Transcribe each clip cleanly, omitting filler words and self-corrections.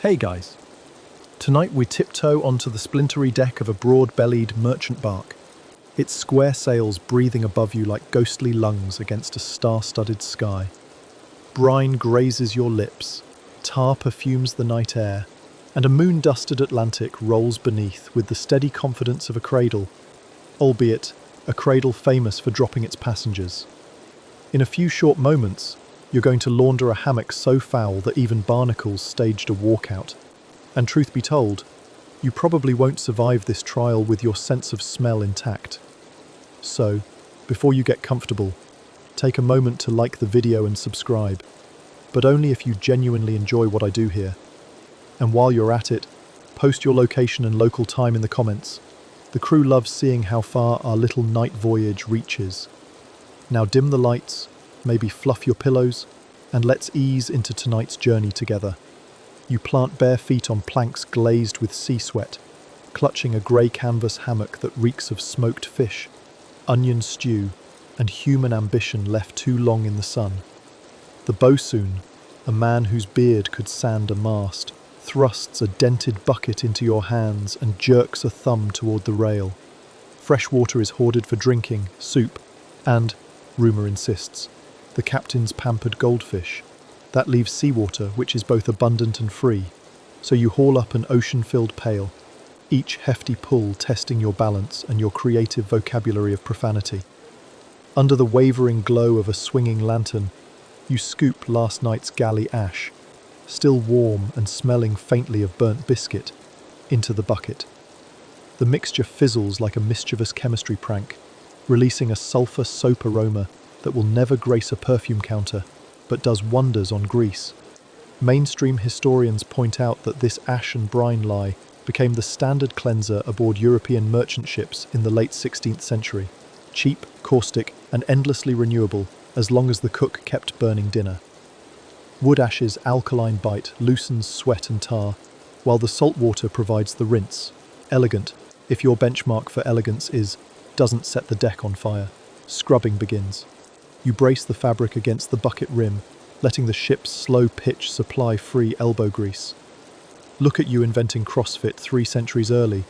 Hey guys, tonight we tiptoe onto the splintery deck of a broad-bellied merchant bark, its square sails breathing above you like ghostly lungs against a star-studded sky. Brine grazes your lips, tar perfumes the night air, and a moon-dusted Atlantic rolls beneath with the steady confidence of a cradle, albeit a cradle famous for dropping its passengers. In a few short moments, you're going to launder a hammock so foul that even barnacles staged a walkout. And truth be told, you probably won't survive this trial with your sense of smell intact. So, before you get comfortable, take a moment to like the video and subscribe, but only if you genuinely enjoy what I do here. And while you're at it, post your location and local time in the comments. The crew loves seeing how far our little night voyage reaches. Now dim the lights, maybe fluff your pillows, and let's ease into tonight's journey together. You plant bare feet on planks glazed with sea sweat, clutching a grey canvas hammock that reeks of smoked fish, onion stew, and human ambition left too long in the sun. The bosun, a man whose beard could sand a mast, thrusts a dented bucket into your hands and jerks a thumb toward the rail. Fresh water is hoarded for drinking, soup, and, rumour insists, the captain's pampered goldfish. That leaves seawater, which is both abundant and free. So you haul up an ocean-filled pail, each hefty pull testing your balance and your creative vocabulary of profanity. Under the wavering glow of a swinging lantern, you scoop last night's galley ash, still warm and smelling faintly of burnt biscuit, into the bucket. The mixture fizzles like a mischievous chemistry prank, releasing a sulphur soap aroma that will never grace a perfume counter, but does wonders on grease. Mainstream historians point out that this ash and brine lye became the standard cleanser aboard European merchant ships in the late 16th century. Cheap, caustic, and endlessly renewable, as long as the cook kept burning dinner. Wood ash's alkaline bite loosens sweat and tar, while the salt water provides the rinse. Elegant, if your benchmark for elegance is doesn't set the deck on fire. Scrubbing begins. You brace the fabric against the bucket rim, letting the ship's slow pitch supply free elbow grease. Look at you inventing CrossFit 3 centuries early,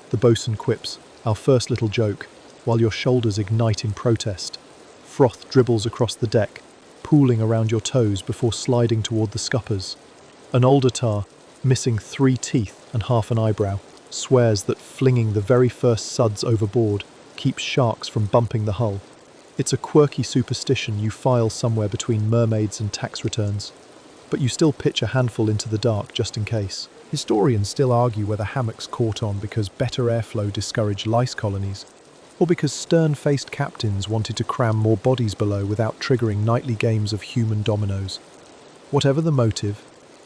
the bosun quips, our first little joke, while your shoulders ignite in protest. Froth dribbles across the deck, pooling around your toes before sliding toward the scuppers. An older tar, missing 3 teeth and half an eyebrow, swears that flinging the very first suds overboard keeps sharks from bumping the hull. It's a quirky superstition you file somewhere between mermaids and tax returns, but you still pitch a handful into the dark just in case. Historians still argue whether hammocks caught on because better airflow discouraged lice colonies, or because stern-faced captains wanted to cram more bodies below without triggering nightly games of human dominoes. Whatever the motive,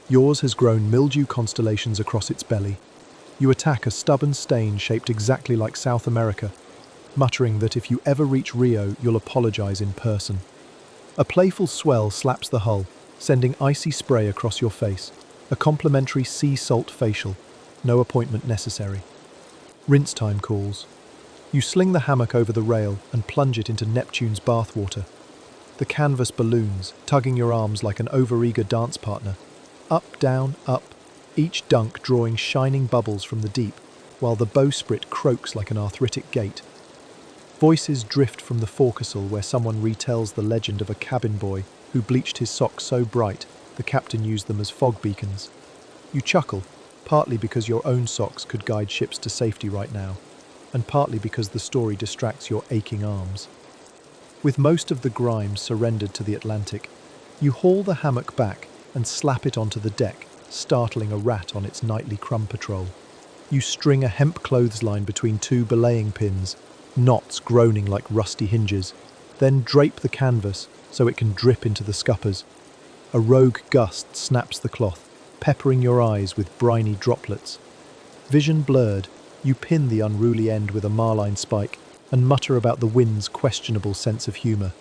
yours has grown mildew constellations across its belly. You attack a stubborn stain shaped exactly like South America, muttering that if you ever reach Rio, you'll apologize in person. A playful swell slaps the hull, sending icy spray across your face, a complimentary sea salt facial, no appointment necessary. Rinse time calls. You sling the hammock over the rail and plunge it into Neptune's bathwater. The canvas balloons, tugging your arms like an overeager dance partner. Up, down, up, each dunk drawing shining bubbles from the deep, while the bowsprit croaks like an arthritic gate. Voices drift from the forecastle where someone retells the legend of a cabin boy who bleached his socks so bright the captain used them as fog beacons. You chuckle, partly because your own socks could guide ships to safety right now, and partly because the story distracts your aching arms. With most of the grime surrendered to the Atlantic, you haul the hammock back and slap it onto the deck, startling a rat on its nightly crumb patrol. You string a hemp clothesline between 2 belaying pins, knots groaning like rusty hinges, then drape the canvas so it can drip into the scuppers. A rogue gust snaps the cloth, peppering your eyes with briny droplets. Vision blurred, you pin the unruly end with a marline spike and mutter about the wind's questionable sense of humour.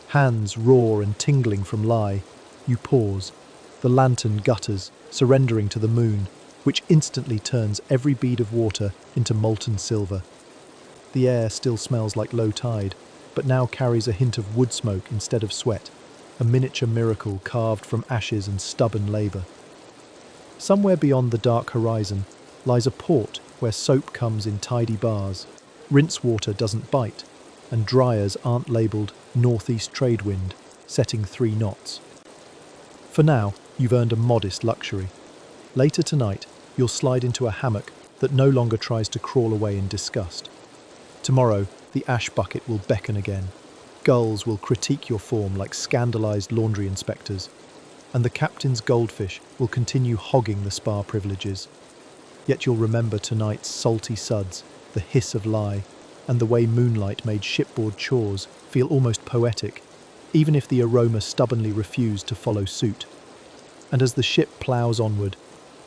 Hands raw and tingling from lye, you pause. The lantern gutters, surrendering to the moon, which instantly turns every bead of water into molten silver. The air still smells like low tide, but now carries a hint of wood smoke instead of sweat, a miniature miracle carved from ashes and stubborn labour. Somewhere beyond the dark horizon lies a port where soap comes in tidy bars, rinse water doesn't bite, and dryers aren't labelled northeast trade wind, setting 3 knots. For now, you've earned a modest luxury. Later tonight, you'll slide into a hammock that no longer tries to crawl away in disgust. Tomorrow, the ash bucket will beckon again. Gulls will critique your form like scandalised laundry inspectors, and the captain's goldfish will continue hogging the spa privileges. Yet you'll remember tonight's salty suds, the hiss of lye, and the way moonlight made shipboard chores feel almost poetic, even if the aroma stubbornly refused to follow suit. And as the ship ploughs onward,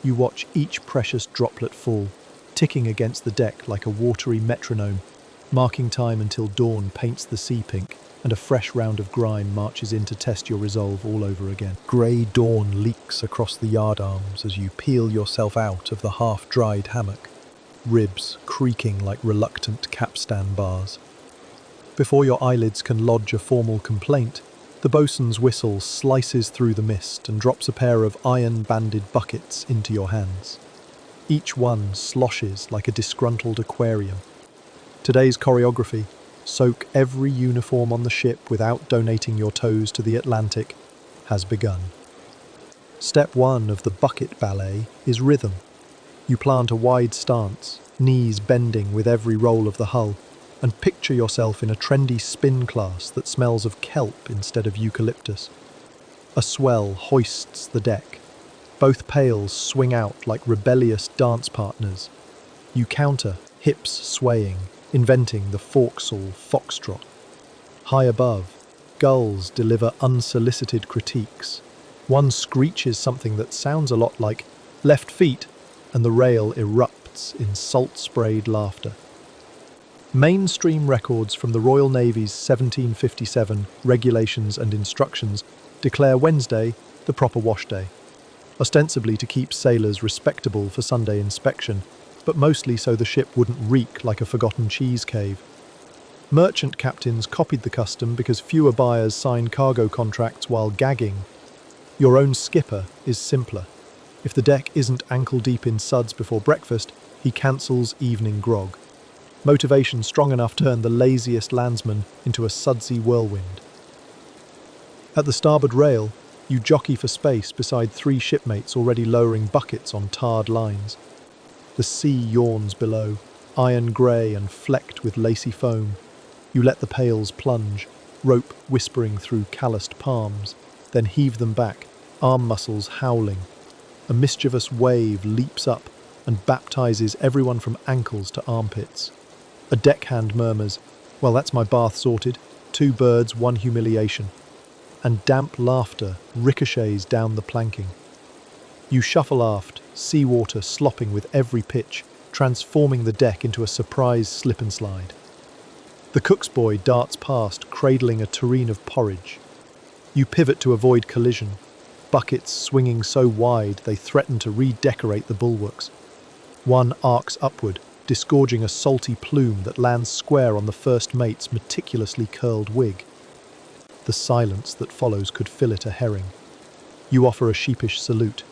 you watch each precious droplet fall, ticking against the deck like a watery metronome, marking time until dawn paints the sea pink and a fresh round of grime marches in to test your resolve all over again. Grey dawn leaks across the yardarms as you peel yourself out of the half-dried hammock, ribs creaking like reluctant capstan bars. Before your eyelids can lodge a formal complaint, the bosun's whistle slices through the mist and drops a pair of iron-banded buckets into your hands. Each one sloshes like a disgruntled aquarium. Today's choreography, soak every uniform on the ship without donating your toes to the Atlantic, has begun. Step 1 of the bucket ballet is rhythm. You plant a wide stance, knees bending with every roll of the hull, and picture yourself in a trendy spin class that smells of kelp instead of eucalyptus. A swell hoists the deck. Both pails swing out like rebellious dance partners. You counter, hips swaying, inventing the forecastle foxtrot. High above, gulls deliver unsolicited critiques. One screeches something that sounds a lot like left feet, and the rail erupts in salt-sprayed laughter. Mainstream records from the Royal Navy's 1757 Regulations and Instructions declare Wednesday the proper wash day, ostensibly to keep sailors respectable for Sunday inspection, but mostly so the ship wouldn't reek like a forgotten cheese cave. Merchant captains copied the custom because fewer buyers sign cargo contracts while gagging. Your own skipper is simpler. If the deck isn't ankle-deep in suds before breakfast, he cancels evening grog. Motivation strong enough to turn the laziest landsman into a sudsy whirlwind. At the starboard rail, you jockey for space beside 3 shipmates already lowering buckets on tarred lines. The sea yawns below, iron grey and flecked with lacy foam. You let the pails plunge, rope whispering through calloused palms, then heave them back, arm muscles howling. A mischievous wave leaps up and baptizes everyone from ankles to armpits. A deckhand murmurs, "Well, that's my bath sorted. 2 birds, 1 humiliation." And damp laughter ricochets down the planking. You shuffle aft, seawater slopping with every pitch, transforming the deck into a surprise slip and slide. The cook's boy darts past, cradling a tureen of porridge. You pivot to avoid collision, buckets swinging so wide they threaten to redecorate the bulwarks. One arcs upward, disgorging a salty plume that lands square on the first mate's meticulously curled wig. The silence that follows could fillet a herring. You offer a sheepish salute.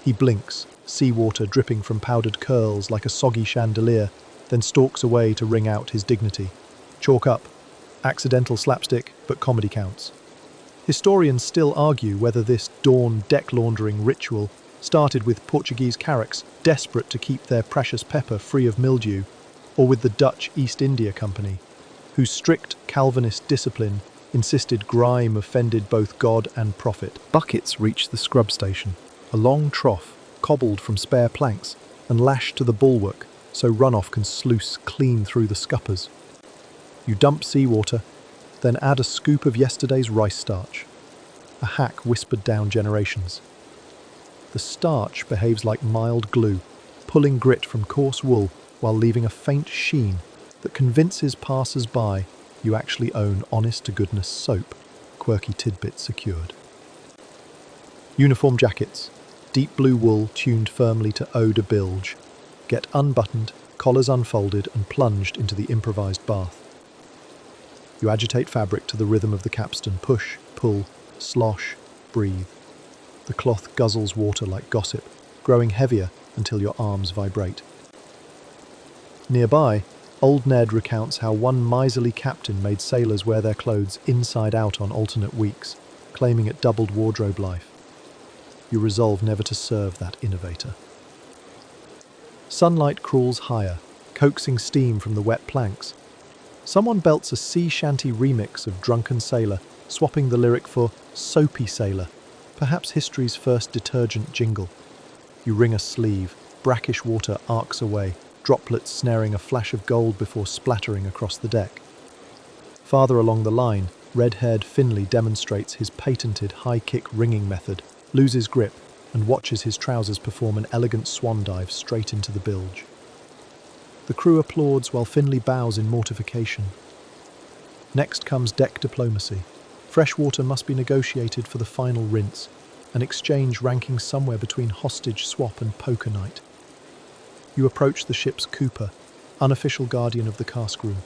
He blinks, seawater dripping from powdered curls like a soggy chandelier, then stalks away to wring out his dignity. Chalk up. Accidental slapstick, but comedy counts. Historians still argue whether this dawn deck-laundering ritual started with Portuguese carracks desperate to keep their precious pepper free of mildew, or with the Dutch East India Company, whose strict Calvinist discipline insisted grime offended both God and prophet. Buckets reach the scrub station, a long trough cobbled from spare planks and lashed to the bulwark so runoff can sluice clean through the scuppers. You dump seawater, then add a scoop of yesterday's rice starch. A hack whispered down generations. The starch behaves like mild glue, pulling grit from coarse wool while leaving a faint sheen that convinces passers-by you actually own honest-to-goodness soap, quirky tidbit secured. Uniform jackets, deep blue wool tuned firmly to eau de bilge, get unbuttoned, collars unfolded and plunged into the improvised bath. You agitate fabric to the rhythm of the capstan, push, pull, slosh, breathe. The cloth guzzles water like gossip, growing heavier until your arms vibrate. Nearby, Old Ned recounts how one miserly captain made sailors wear their clothes inside out on alternate weeks, claiming it doubled wardrobe life. You resolve never to serve that innovator. Sunlight crawls higher, coaxing steam from the wet planks. Someone belts a sea shanty remix of Drunken Sailor, swapping the lyric for Soapy Sailor, perhaps history's first detergent jingle. You wring a sleeve, brackish water arcs away, droplets snaring a flash of gold before splattering across the deck. Farther along the line, red-haired Finley demonstrates his patented high-kick ringing method, loses grip, and watches his trousers perform an elegant swan dive straight into the bilge. The crew applauds while Finley bows in mortification. Next comes deck diplomacy. Fresh water must be negotiated for the final rinse, an exchange ranking somewhere between hostage swap and poker night. You approach the ship's cooper, unofficial guardian of the cask room.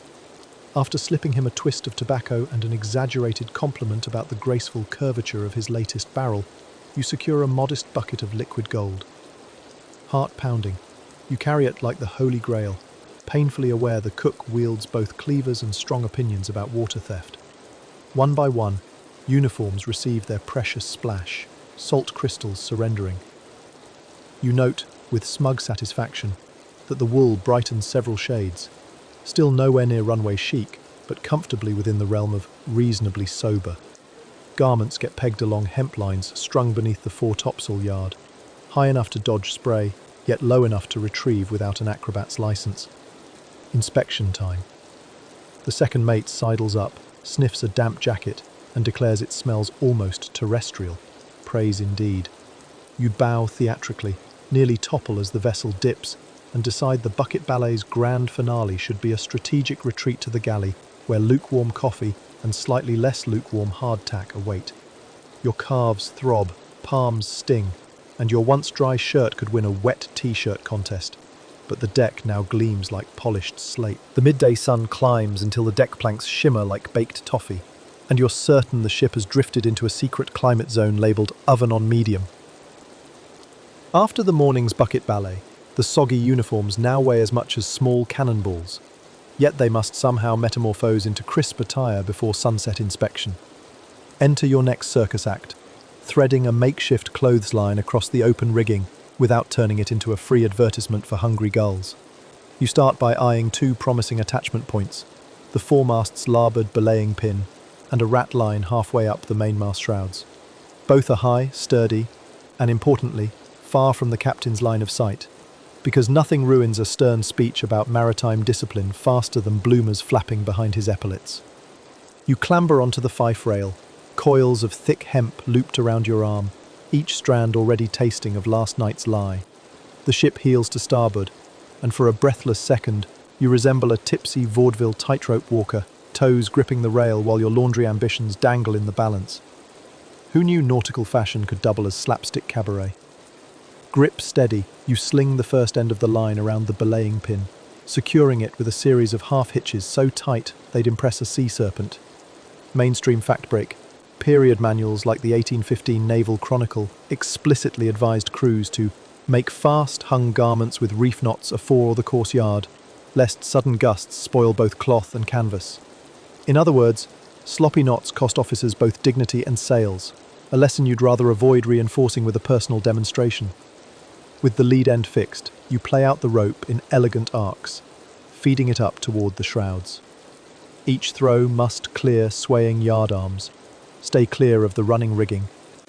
After slipping him a twist of tobacco and an exaggerated compliment about the graceful curvature of his latest barrel, you secure a modest bucket of liquid gold. Heart pounding, you carry it like the Holy Grail, painfully aware the cook wields both cleavers and strong opinions about water theft. One by one, uniforms receive their precious splash, salt crystals surrendering. You note, with smug satisfaction, that the wool brightens several shades, still nowhere near runway chic, but comfortably within the realm of reasonably sober. Garments get pegged along hemp lines strung beneath the fore topsail yard, high enough to dodge spray, yet low enough to retrieve without an acrobat's license. Inspection time. The second mate sidles up, sniffs a damp jacket, and declares it smells almost terrestrial. Praise indeed. You bow theatrically, nearly topple as the vessel dips, and decide the bucket ballet's grand finale should be a strategic retreat to the galley, where lukewarm coffee and slightly less lukewarm hardtack await. Your calves throb, palms sting, and your once dry shirt could win a wet t-shirt contest. But the deck now gleams like polished slate. The midday sun climbs until the deck planks shimmer like baked toffee, and you're certain the ship has drifted into a secret climate zone labelled Oven on Medium. After the morning's bucket ballet, the soggy uniforms now weigh as much as small cannonballs, yet they must somehow metamorphose into crisp attire before sunset inspection. Enter your next circus act, threading a makeshift clothesline across the open rigging without turning it into a free advertisement for hungry gulls. You start by eyeing two promising attachment points, the foremast's larboard belaying pin and a rat line halfway up the mainmast shrouds. Both are high, sturdy, and importantly, far from the captain's line of sight, because nothing ruins a stern speech about maritime discipline faster than bloomers flapping behind his epaulets. You clamber onto the fife rail, coils of thick hemp looped around your arm, each strand already tasting of last night's lie. The ship heels to starboard, and for a breathless second, you resemble a tipsy vaudeville tightrope walker, toes gripping the rail while your laundry ambitions dangle in the balance. Who knew nautical fashion could double as slapstick cabaret? Grip steady, you sling the first end of the line around the belaying pin, securing it with a series of half-hitches so tight they'd impress a sea serpent. Mainstream fact break. Period manuals like the 1815 Naval Chronicle explicitly advised crews to make fast hung garments with reef knots afore the course yard, lest sudden gusts spoil both cloth and canvas. In other words, sloppy knots cost officers both dignity and sails, a lesson you'd rather avoid reinforcing with a personal demonstration. With the lead end fixed, you play out the rope in elegant arcs, feeding it up toward the shrouds. Each throw must clear swaying yard arms, stay clear of the running rigging,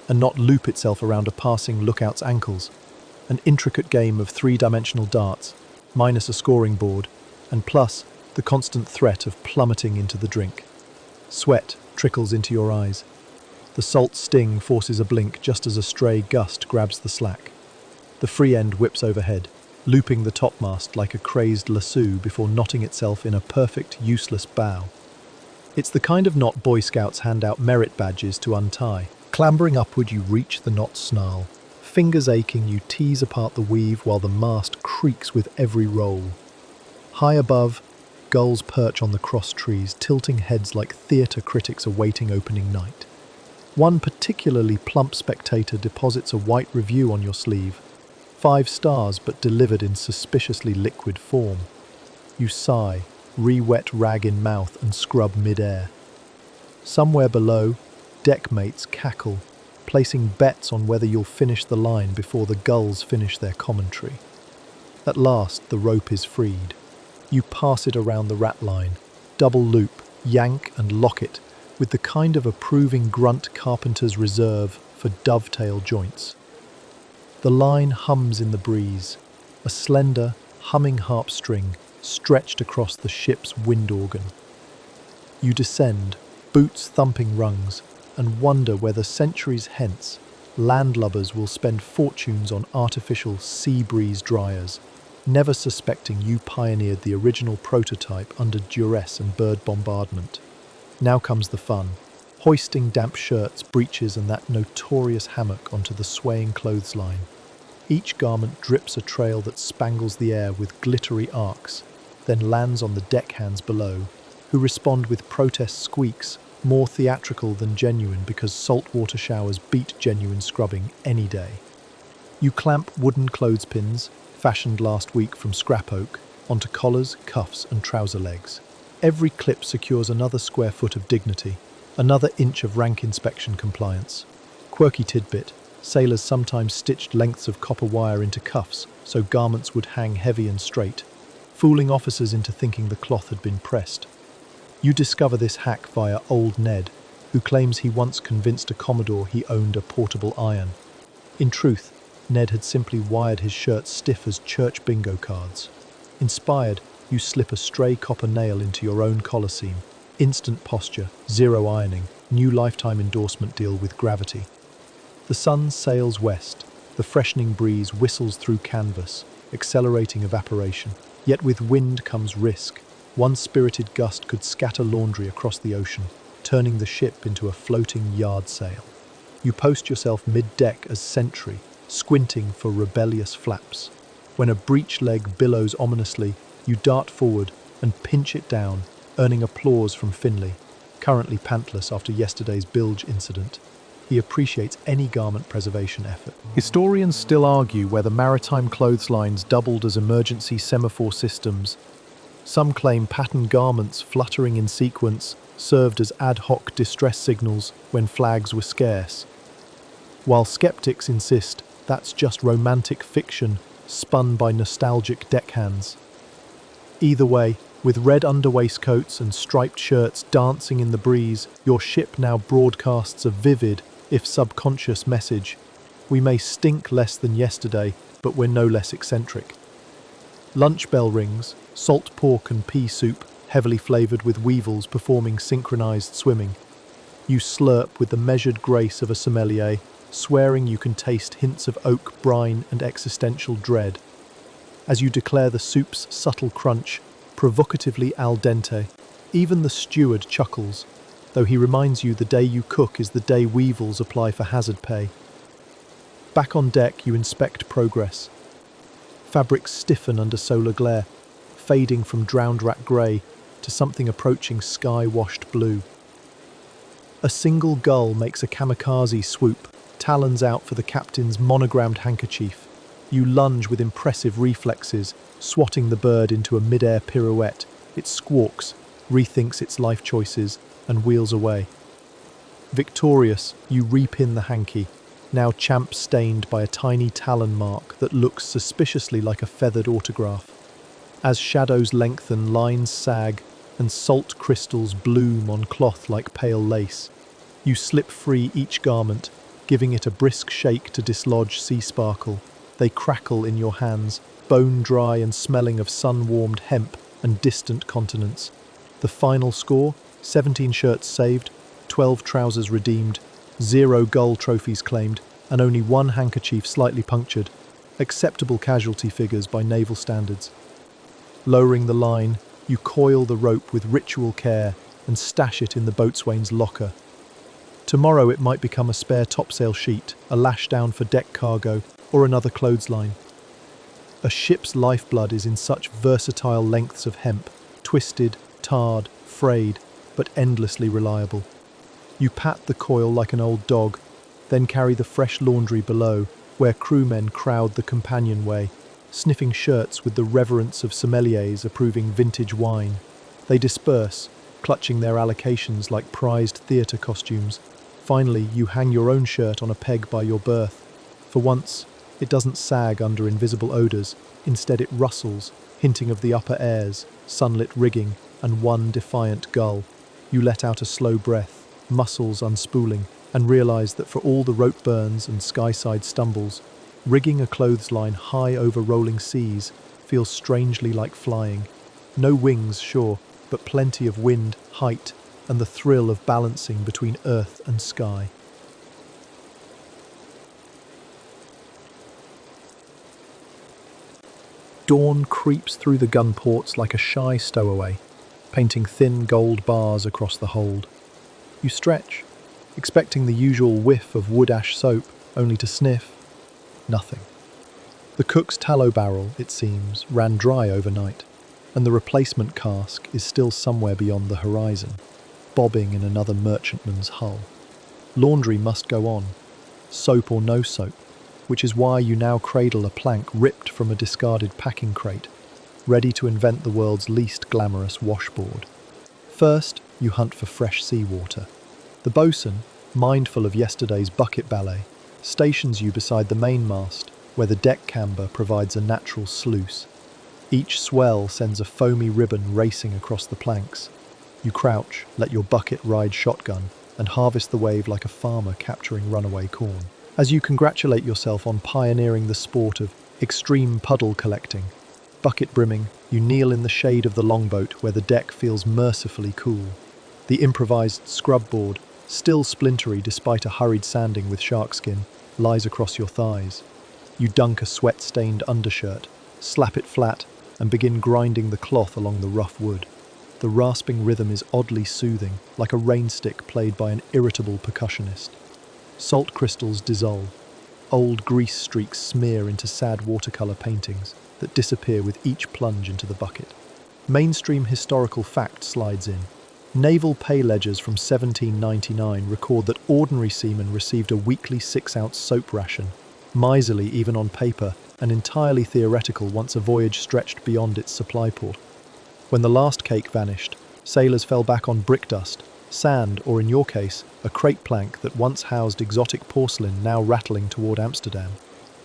and not loop itself around a passing lookout's ankles. An intricate game of three-dimensional darts, minus a scoring board, and plus the constant threat of plummeting into the drink. Sweat trickles into your eyes. The salt sting forces a blink just as a stray gust grabs the slack. The free end whips overhead, looping the topmast like a crazed lasso before knotting itself in a perfect, useless bow. It's the kind of knot Boy Scouts hand out merit badges to untie. Clambering upward, you reach the knot snarl. Fingers aching, you tease apart the weave while the mast creaks with every roll. High above, gulls perch on the cross trees, tilting heads like theatre critics awaiting opening night. One particularly plump spectator deposits a white review on your sleeve, 5 stars but delivered in suspiciously liquid form. You sigh, re-wet rag in mouth and scrub mid-air. Somewhere below, deckmates cackle, placing bets on whether you'll finish the line before the gulls finish their commentary. At last, the rope is freed. You pass it around the ratline, double loop, yank and lock it, with the kind of approving grunt carpenters reserve for dovetail joints. The line hums in the breeze, a slender, humming harp string stretched across the ship's wind organ. You descend, boots thumping rungs, and wonder whether centuries hence, landlubbers will spend fortunes on artificial sea breeze dryers, never suspecting you pioneered the original prototype under duress and bird bombardment. Now comes the fun, hoisting damp shirts, breeches and that notorious hammock onto the swaying clothesline. Each garment drips a trail that spangles the air with glittery arcs, then lands on the deckhands below, who respond with protest squeaks, more theatrical than genuine because saltwater showers beat genuine scrubbing any day. You clamp wooden clothespins, fashioned last week from scrap oak, onto collars, cuffs and trouser legs. Every clip secures another square foot of dignity, another inch of rank inspection compliance. Quirky tidbit, sailors sometimes stitched lengths of copper wire into cuffs so garments would hang heavy and straight, fooling officers into thinking the cloth had been pressed. You discover this hack via Old Ned, who claims he once convinced a Commodore he owned a portable iron. In truth, Ned had simply wired his shirt stiff as church bingo cards. Inspired, you slip a stray copper nail into your own collar seam. Instant posture, zero ironing, new lifetime endorsement deal with gravity. The sun sails west, the freshening breeze whistles through canvas, accelerating evaporation. Yet with wind comes risk. One spirited gust could scatter laundry across the ocean, turning the ship into a floating yard sail. You post yourself mid-deck as sentry, squinting for rebellious flaps. When a breech leg billows ominously, you dart forward and pinch it down, earning applause from Finley, currently pantless after yesterday's bilge incident. He appreciates any garment preservation effort. Historians still argue whether maritime clotheslines doubled as emergency semaphore systems. Some claim patterned garments fluttering in sequence served as ad hoc distress signals when flags were scarce, while skeptics insist that's just romantic fiction spun by nostalgic deckhands. Either way, with red underwaistcoats and striped shirts dancing in the breeze, your ship now broadcasts a vivid, if subconscious message. We may stink less than yesterday, but we're no less eccentric. Lunch bell rings, salt pork and pea soup, heavily flavoured with weevils performing synchronised swimming. You slurp with the measured grace of a sommelier, swearing you can taste hints of oak brine and existential dread. As you declare the soup's subtle crunch, provocatively al dente, even the steward chuckles, though he reminds you the day you cook is the day weevils apply for hazard pay. Back on deck, you inspect progress. Fabrics stiffen under solar glare, fading from drowned rat grey to something approaching sky-washed blue. A single gull makes a kamikaze swoop, talons out for the captain's monogrammed handkerchief. You lunge with impressive reflexes, swatting the bird into a mid-air pirouette. It squawks, rethinks its life choices, and wheels away. Victorious, you repin the hanky, now champ-stained by a tiny talon mark that looks suspiciously like a feathered autograph. As shadows lengthen, lines sag, and salt crystals bloom on cloth like pale lace. You slip free each garment, giving it a brisk shake to dislodge sea sparkle. They crackle in your hands, bone dry and smelling of sun-warmed hemp and distant continents. The final score? 17 shirts saved, 12 trousers redeemed, 0 gull trophies claimed, and only 1 handkerchief slightly punctured. Acceptable casualty figures by naval standards. Lowering the line, you coil the rope with ritual care and stash it in the boatswain's locker. Tomorrow it might become a spare topsail sheet, a lashdown for deck cargo, or another clothesline. A ship's lifeblood is in such versatile lengths of hemp, twisted, tarred, frayed, but endlessly reliable. You pat the coil like an old dog, then carry the fresh laundry below, where crewmen crowd the companionway, sniffing shirts with the reverence of sommeliers approving vintage wine. They disperse, clutching their allocations like prized theatre costumes. Finally, you hang your own shirt on a peg by your berth. For once, it doesn't sag under invisible odours, instead it rustles, hinting of the upper airs, sunlit rigging, and one defiant gull. You let out a slow breath, muscles unspooling, and realise that for all the rope burns and skyside stumbles, rigging a clothesline high over rolling seas feels strangely like flying. No wings, sure, but plenty of wind, height, and the thrill of balancing between earth and sky. Dawn creeps through the gun ports like a shy stowaway, painting thin gold bars across the hold. You stretch, expecting the usual whiff of wood ash soap, only to sniff nothing. The cook's tallow barrel, it seems, ran dry overnight, and the replacement cask is still somewhere beyond the horizon, bobbing in another merchantman's hull. Laundry must go on, soap or no soap, which is why you now cradle a plank ripped from a discarded packing crate, ready to invent the world's least glamorous washboard. First, you hunt for fresh seawater. The bosun, mindful of yesterday's bucket ballet, stations you beside the mainmast, where the deck camber provides a natural sluice. Each swell sends a foamy ribbon racing across the planks. You crouch, let your bucket ride shotgun, and harvest the wave like a farmer capturing runaway corn. As you congratulate yourself on pioneering the sport of extreme puddle collecting, bucket brimming, you kneel in the shade of the longboat where the deck feels mercifully cool. The improvised scrub board, still splintery despite a hurried sanding with shark skin, lies across your thighs. You dunk a sweat-stained undershirt, slap it flat, and begin grinding the cloth along the rough wood. The rasping rhythm is oddly soothing, like a rainstick played by an irritable percussionist. Salt crystals dissolve. Old grease streaks smear into sad watercolour paintings that disappear with each plunge into the bucket. Mainstream historical fact slides in. Naval pay ledgers from 1799 record that ordinary seamen received a weekly 6-ounce soap ration, miserly even on paper and entirely theoretical once a voyage stretched beyond its supply port. When the last cake vanished, sailors fell back on brick dust, sand, or in your case, a crate plank that once housed exotic porcelain now rattling toward Amsterdam.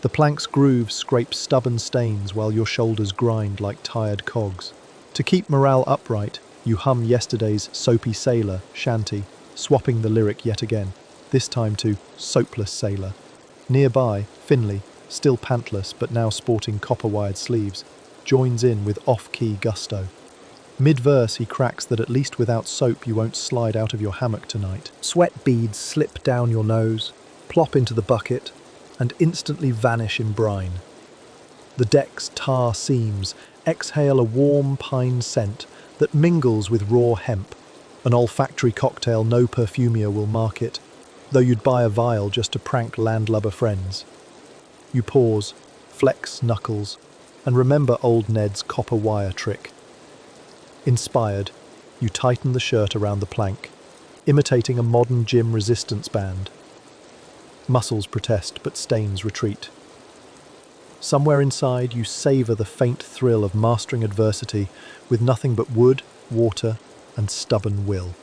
The plank's grooves scrape stubborn stains while your shoulders grind like tired cogs. To keep morale upright, you hum yesterday's Soapy Sailor shanty, swapping the lyric yet again, this time to Soapless Sailor. Nearby, Finley, still pantless but now sporting copper-wired sleeves, joins in with off-key gusto. Mid-verse he cracks that at least without soap you won't slide out of your hammock tonight. Sweat beads slip down your nose, plop into the bucket, and instantly vanish in brine. The deck's tar seams exhale a warm pine scent that mingles with raw hemp, an olfactory cocktail no perfumier will market, though you'd buy a vial just to prank landlubber friends. You pause, flex knuckles, and remember old Ned's copper wire trick. Inspired, you tighten the shirt around the plank, imitating a modern gym resistance band. Muscles protest, but stains retreat. Somewhere inside, you savour the faint thrill of mastering adversity with nothing but wood, water, and stubborn will.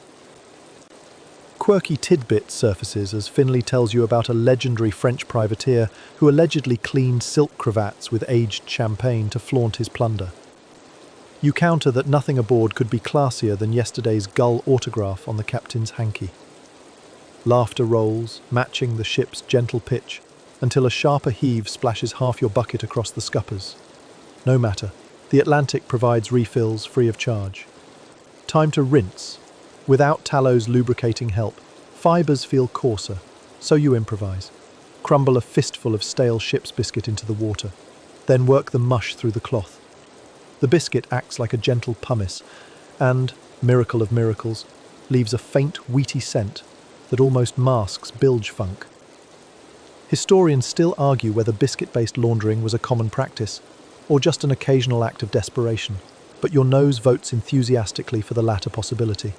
Quirky tidbit surfaces as Finley tells you about a legendary French privateer who allegedly cleaned silk cravats with aged champagne to flaunt his plunder. You counter that nothing aboard could be classier than yesterday's gull autograph on the captain's hanky. Laughter rolls, matching the ship's gentle pitch, until a sharper heave splashes half your bucket across the scuppers. No matter, the Atlantic provides refills free of charge. Time to rinse. Without tallow's lubricating help, fibres feel coarser, so you improvise. Crumble a fistful of stale ship's biscuit into the water, then work the mush through the cloth. The biscuit acts like a gentle pumice and, miracle of miracles, leaves a faint, wheaty scent that almost masks bilge funk. Historians still argue whether biscuit-based laundering was a common practice or just an occasional act of desperation, but your nose votes enthusiastically for the latter possibility.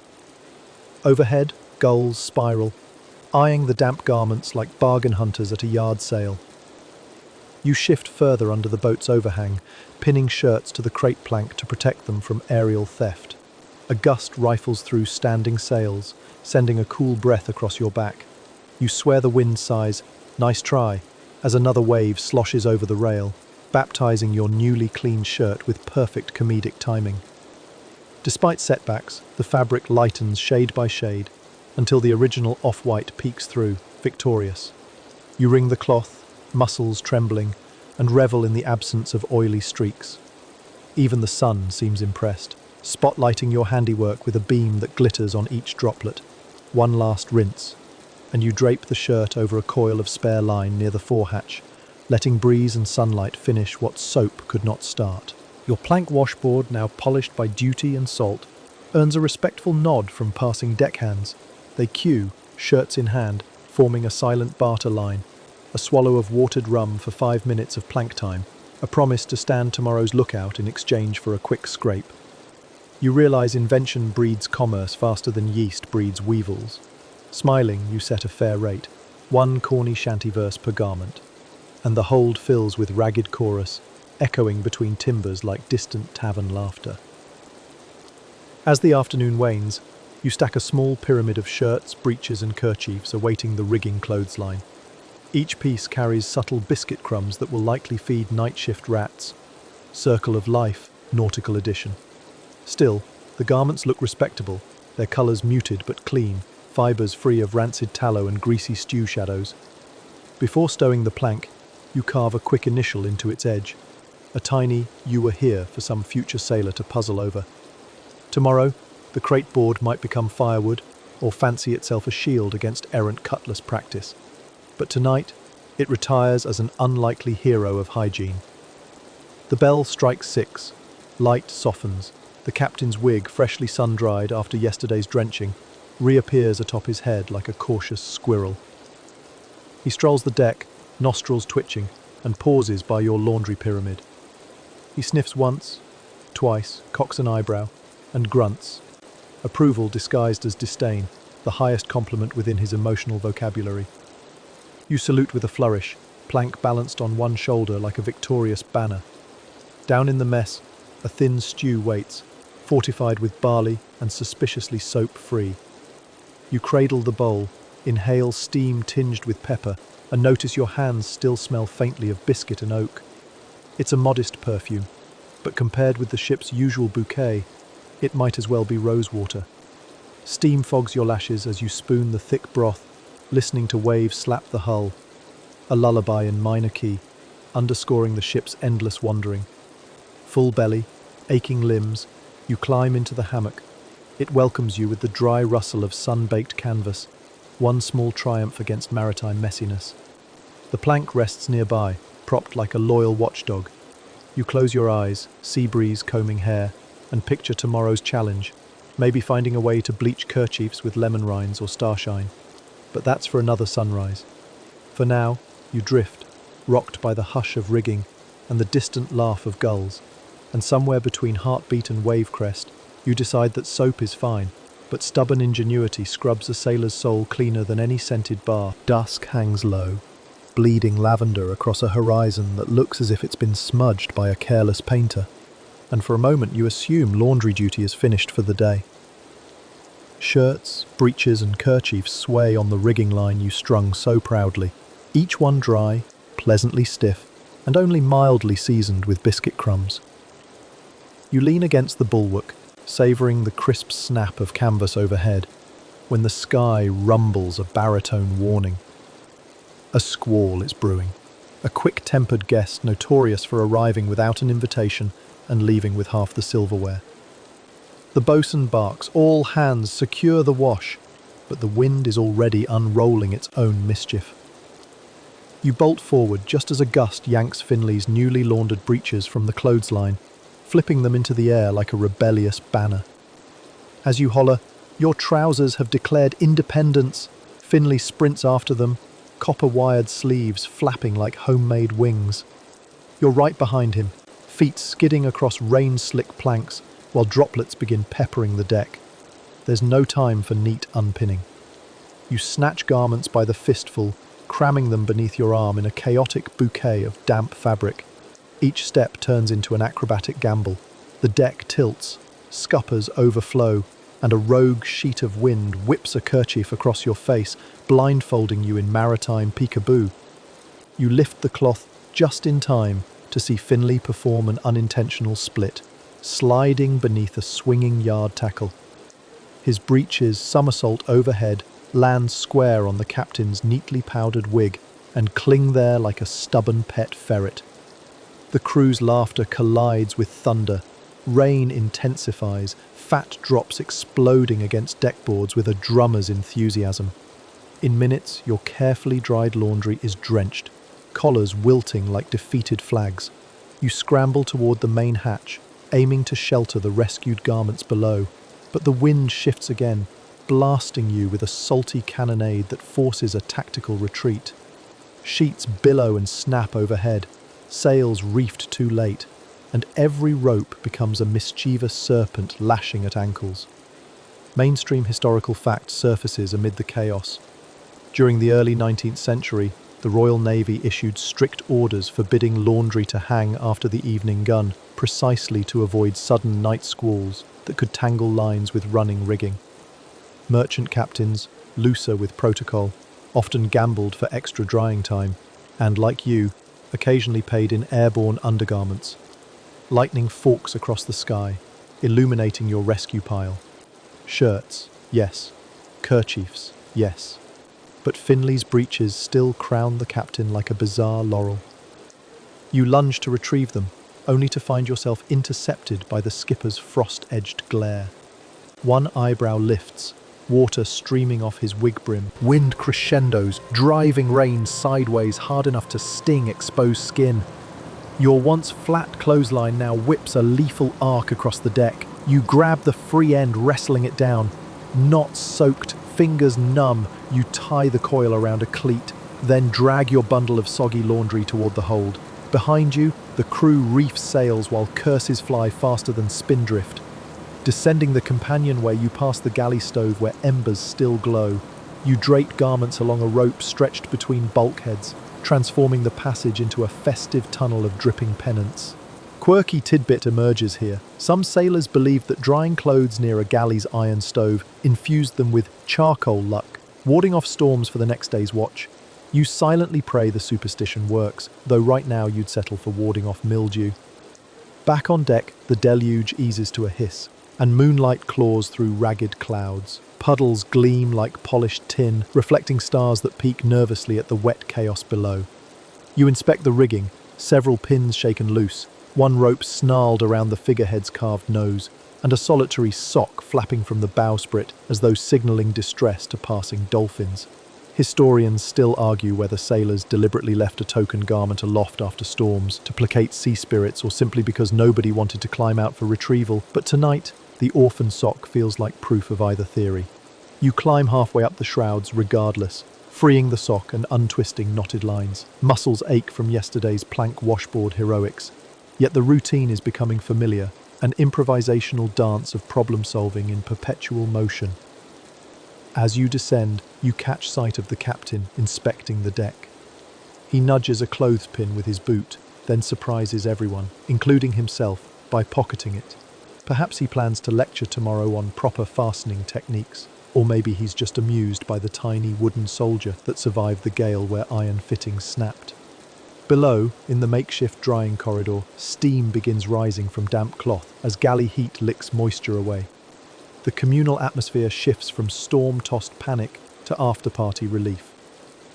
Overhead, gulls spiral, eyeing the damp garments like bargain hunters at a yard sale. You shift further under the boat's overhang, pinning shirts to the crate plank to protect them from aerial theft. A gust rifles through standing sails, sending a cool breath across your back. You swear the wind sighs, "Nice try," as another wave sloshes over the rail, baptizing your newly cleaned shirt with perfect comedic timing. Despite setbacks, the fabric lightens shade by shade until the original off-white peeks through, victorious. You wring the cloth, muscles trembling, and revel in the absence of oily streaks. Even the sun seems impressed, spotlighting your handiwork with a beam that glitters on each droplet. One last rinse, and you drape the shirt over a coil of spare line near the forehatch, letting breeze and sunlight finish what soap could not start. Your plank washboard, now polished by duty and salt, earns a respectful nod from passing deckhands. They queue, shirts in hand, forming a silent barter line, a swallow of watered rum for 5 minutes of plank time, a promise to stand tomorrow's lookout in exchange for a quick scrape. You realize invention breeds commerce faster than yeast breeds weevils. Smiling, you set a fair rate, 1 corny shanty verse per garment, and the hold fills with ragged chorus, echoing between timbers like distant tavern laughter. As the afternoon wanes, you stack a small pyramid of shirts, breeches and kerchiefs awaiting the rigging clothesline. Each piece carries subtle biscuit crumbs that will likely feed night shift rats. Circle of Life, nautical edition. Still, the garments look respectable, their colours muted but clean, fibres free of rancid tallow and greasy stew shadows. Before stowing the plank, you carve a quick initial into its edge, a tiny "You were here" for some future sailor to puzzle over. Tomorrow, the crate board might become firewood or fancy itself a shield against errant cutlass practice. But tonight, it retires as an unlikely hero of hygiene. The bell strikes 6, light softens, the captain's wig, freshly sun-dried after yesterday's drenching, reappears atop his head like a cautious squirrel. He strolls the deck, nostrils twitching, and pauses by your laundry pyramid. He sniffs once, twice, cocks an eyebrow, and grunts, approval disguised as disdain, the highest compliment within his emotional vocabulary. You salute with a flourish, plank balanced on one shoulder like a victorious banner. Down in the mess, a thin stew waits, fortified with barley and suspiciously soap-free. You cradle the bowl, inhale steam tinged with pepper, and notice your hands still smell faintly of biscuit and oak. It's a modest perfume, but compared with the ship's usual bouquet, it might as well be rosewater. Steam fogs your lashes as you spoon the thick broth, listening to waves slap the hull, a lullaby in minor key, underscoring the ship's endless wandering. Full belly, aching limbs, you climb into the hammock. It welcomes you with the dry rustle of sun-baked canvas, one small triumph against maritime messiness. The plank rests nearby, propped like a loyal watchdog. You close your eyes, sea breeze combing hair, and picture tomorrow's challenge, maybe finding a way to bleach kerchiefs with lemon rinds or starshine. But that's for another sunrise. For now, you drift, rocked by the hush of rigging and the distant laugh of gulls, and somewhere between heartbeat and wave crest, you decide that soap is fine, but stubborn ingenuity scrubs a sailor's soul cleaner than any scented bar. Dusk hangs low, bleeding lavender across a horizon that looks as if it's been smudged by a careless painter, and for a moment you assume laundry duty is finished for the day. Shirts, breeches and kerchiefs sway on the rigging line you strung so proudly, each one dry, pleasantly stiff, and only mildly seasoned with biscuit crumbs. You lean against the bulwark, savouring the crisp snap of canvas overhead, when the sky rumbles a baritone warning. A squall is brewing, a quick-tempered guest notorious for arriving without an invitation and leaving with half the silverware. The boatswain barks, all hands secure the wash, but the wind is already unrolling its own mischief. You bolt forward just as a gust yanks Finley's newly laundered breeches from the clothesline, flipping them into the air like a rebellious banner. As you holler, "Your trousers have declared independence," Finley sprints after them, copper-wired sleeves flapping like homemade wings. You're right behind him, feet skidding across rain-slick planks, while droplets begin peppering the deck. There's no time for neat unpinning. You snatch garments by the fistful, cramming them beneath your arm in a chaotic bouquet of damp fabric. Each step turns into an acrobatic gamble. The deck tilts, scuppers overflow, and a rogue sheet of wind whips a kerchief across your face, blindfolding you in maritime peekaboo. You lift the cloth just in time to see Finley perform an unintentional split, sliding beneath a swinging yard tackle. His breeches somersault overhead, land square on the captain's neatly powdered wig, and cling there like a stubborn pet ferret. The crew's laughter collides with thunder. Rain intensifies, fat drops exploding against deckboards with a drummer's enthusiasm. In minutes, your carefully dried laundry is drenched, collars wilting like defeated flags. You scramble toward the main hatch, aiming to shelter the rescued garments below, but the wind shifts again, blasting you with a salty cannonade that forces a tactical retreat. Sheets billow and snap overhead, sails reefed too late, and every rope becomes a mischievous serpent lashing at ankles. Mainstream historical fact surfaces amid the chaos. During the early 19th century, the Royal Navy issued strict orders forbidding laundry to hang after the evening gun, precisely to avoid sudden night squalls that could tangle lines with running rigging. Merchant captains, looser with protocol, often gambled for extra drying time, and, like you, occasionally paid in airborne undergarments. Lightning forks across the sky, illuminating your rescue pile. Shirts, yes. Kerchiefs, yes. But Finley's breeches still crown the captain like a bizarre laurel. You lunge to retrieve them, only to find yourself intercepted by the skipper's frost-edged glare. One eyebrow lifts, water streaming off his wig brim. Wind crescendos, driving rain sideways hard enough to sting exposed skin. Your once flat clothesline now whips a lethal arc across the deck. You grab the free end, wrestling it down. Knots soaked, fingers numb, you tie the coil around a cleat, then drag your bundle of soggy laundry toward the hold. Behind you, the crew reefs sails while curses fly faster than spindrift. Descending the companionway, you pass the galley stove where embers still glow. You drape garments along a rope stretched between bulkheads, transforming the passage into a festive tunnel of dripping pennants. Quirky tidbit emerges here. Some sailors believed that drying clothes near a galley's iron stove infused them with charcoal luck, warding off storms for the next day's watch. You silently pray the superstition works, though right now you'd settle for warding off mildew. Back on deck, the deluge eases to a hiss, and moonlight claws through ragged clouds. Puddles gleam like polished tin, reflecting stars that peek nervously at the wet chaos below. You inspect the rigging, several pins shaken loose, one rope snarled around the figurehead's carved nose, and a solitary sock flapping from the bowsprit as though signalling distress to passing dolphins. Historians still argue whether sailors deliberately left a token garment aloft after storms to placate sea spirits or simply because nobody wanted to climb out for retrieval, but tonight, the orphan sock feels like proof of either theory. You climb halfway up the shrouds regardless, freeing the sock and untwisting knotted lines. Muscles ache from yesterday's plank washboard heroics, yet the routine is becoming familiar, an improvisational dance of problem-solving in perpetual motion. As you descend, you catch sight of the captain inspecting the deck. He nudges a clothespin with his boot, then surprises everyone, including himself, by pocketing it. Perhaps he plans to lecture tomorrow on proper fastening techniques, or maybe he's just amused by the tiny wooden soldier that survived the gale where iron fittings snapped. Below, in the makeshift drying corridor, steam begins rising from damp cloth as galley heat licks moisture away. The communal atmosphere shifts from storm-tossed panic to after-party relief.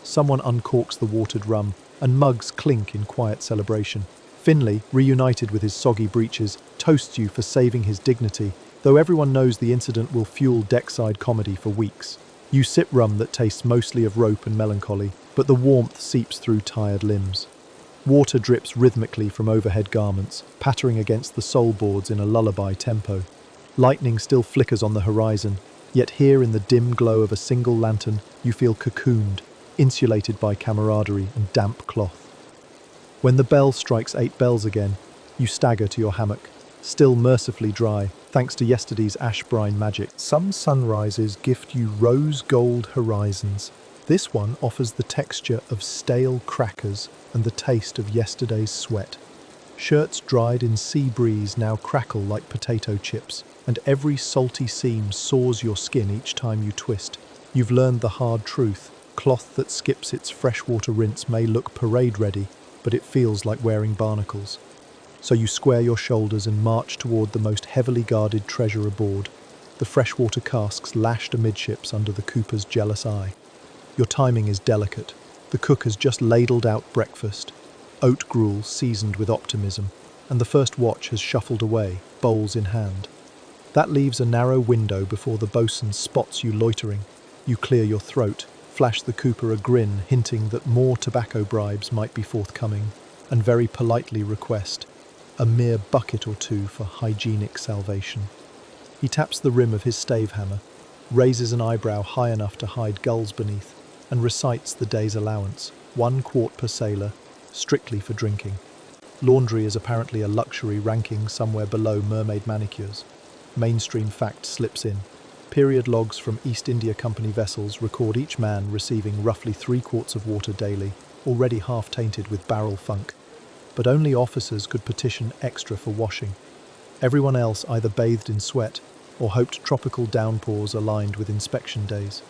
Someone uncorks the watered rum, and mugs clink in quiet celebration. Finley, reunited with his soggy breeches, toasts you for saving his dignity, though everyone knows the incident will fuel deckside comedy for weeks. You sip rum that tastes mostly of rope and melancholy, but the warmth seeps through tired limbs. Water drips rhythmically from overhead garments, pattering against the sole boards in a lullaby tempo. Lightning still flickers on the horizon, yet here in the dim glow of a single lantern, you feel cocooned, insulated by camaraderie and damp cloth. When the bell strikes 8 bells again, you stagger to your hammock, still mercifully dry, thanks to yesterday's ash brine magic. Some sunrises gift you rose-gold horizons. This one offers the texture of stale crackers and the taste of yesterday's sweat. Shirts dried in sea breeze now crackle like potato chips, and every salty seam saws your skin each time you twist. You've learned the hard truth. Cloth that skips its freshwater rinse may look parade-ready, but it feels like wearing barnacles. So you square your shoulders and march toward the most heavily guarded treasure aboard, the freshwater casks lashed amidships under the cooper's jealous eye. Your timing is delicate. The cook has just ladled out breakfast, oat gruel seasoned with optimism, and the first watch has shuffled away, bowls in hand. That leaves a narrow window before the boatswain spots you loitering. You clear your throat, flash the cooper a grin hinting that more tobacco bribes might be forthcoming, and very politely request a mere bucket or two for hygienic salvation. He taps the rim of his stave hammer, raises an eyebrow high enough to hide gulls beneath, and recites the day's allowance, 1 quart per sailor, strictly for drinking. Laundry is apparently a luxury ranking somewhere below mermaid manicures. Mainstream fact slips in. Period logs from East India Company vessels record each man receiving roughly 3 quarts of water daily, already half-tainted with barrel funk. But only officers could petition extra for washing. Everyone else either bathed in sweat or hoped tropical downpours aligned with inspection days.